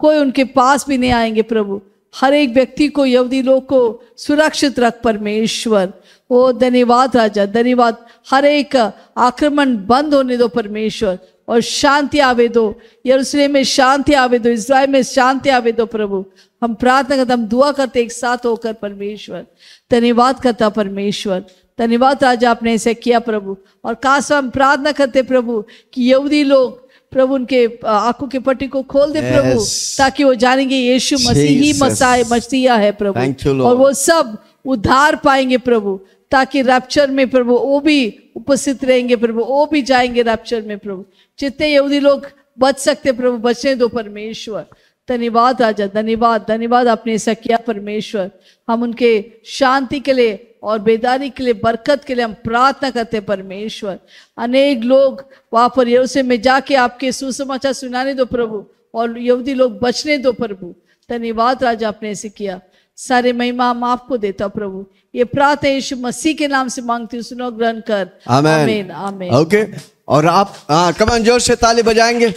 कोई उनके पास भी नहीं आएंगे प्रभु। हर एक व्यक्ति को, यहूदी लोग को सुरक्षित रख परमेश्वर। ओ धन्यवाद राजा, धन्यवाद। हर एक आक्रमण बंद होने दो परमेश्वर और शांति आवे दो, यरूशलेम में शांति आवे दो, इज़राइल में शांति आवे दो प्रभु। हम प्रार्थना करते, हम दुआ करते एक साथ होकर परमेश्वर। धन्यवाद करता परमेश्वर, धन्यवाद राजा आपने ऐसे किया प्रभु। और खास हम प्रार्थना करते प्रभु कि यहूदी लोग प्रभु उनके आंखों के पट्टी को खोल दे प्रभु, ताकि वो जानेंगे यीशु मसीह ही मसीहा है प्रभु, और वो सब उद्धार पाएंगे प्रभु, ताकि रैप्चर में प्रभु वो भी उपस्थित रहेंगे प्रभु, वो भी जाएंगे रैप्चर में प्रभु। जितने यहूदी लोग बच सकते प्रभु बचने दो परमेश्वर। धन्यवाद राजा, धन्यवाद, धन्यवाद आपने ऐसा किया परमेश्वर। हम उनके शांति के लिए और बेदारी के लिए, बरकत के लिए हम प्रार्थना करते परमेश्वर। अनेक लोग वहां पर यरूशलेम में जाके आपके सुसमाचार सुनाने दो प्रभु, और यहूदी लोग बचने दो प्रभु। धन्यवाद राजा आपने ऐसे किया। सारे महिमा हम आपको देता प्रभु। ये प्रार्थना यीशु मसीह के नाम से मांगती हूँ, सुनो ग्रहण कर। आमीन, आमीन। ओके, और आप कमान जोर से ताली बजाएंगे।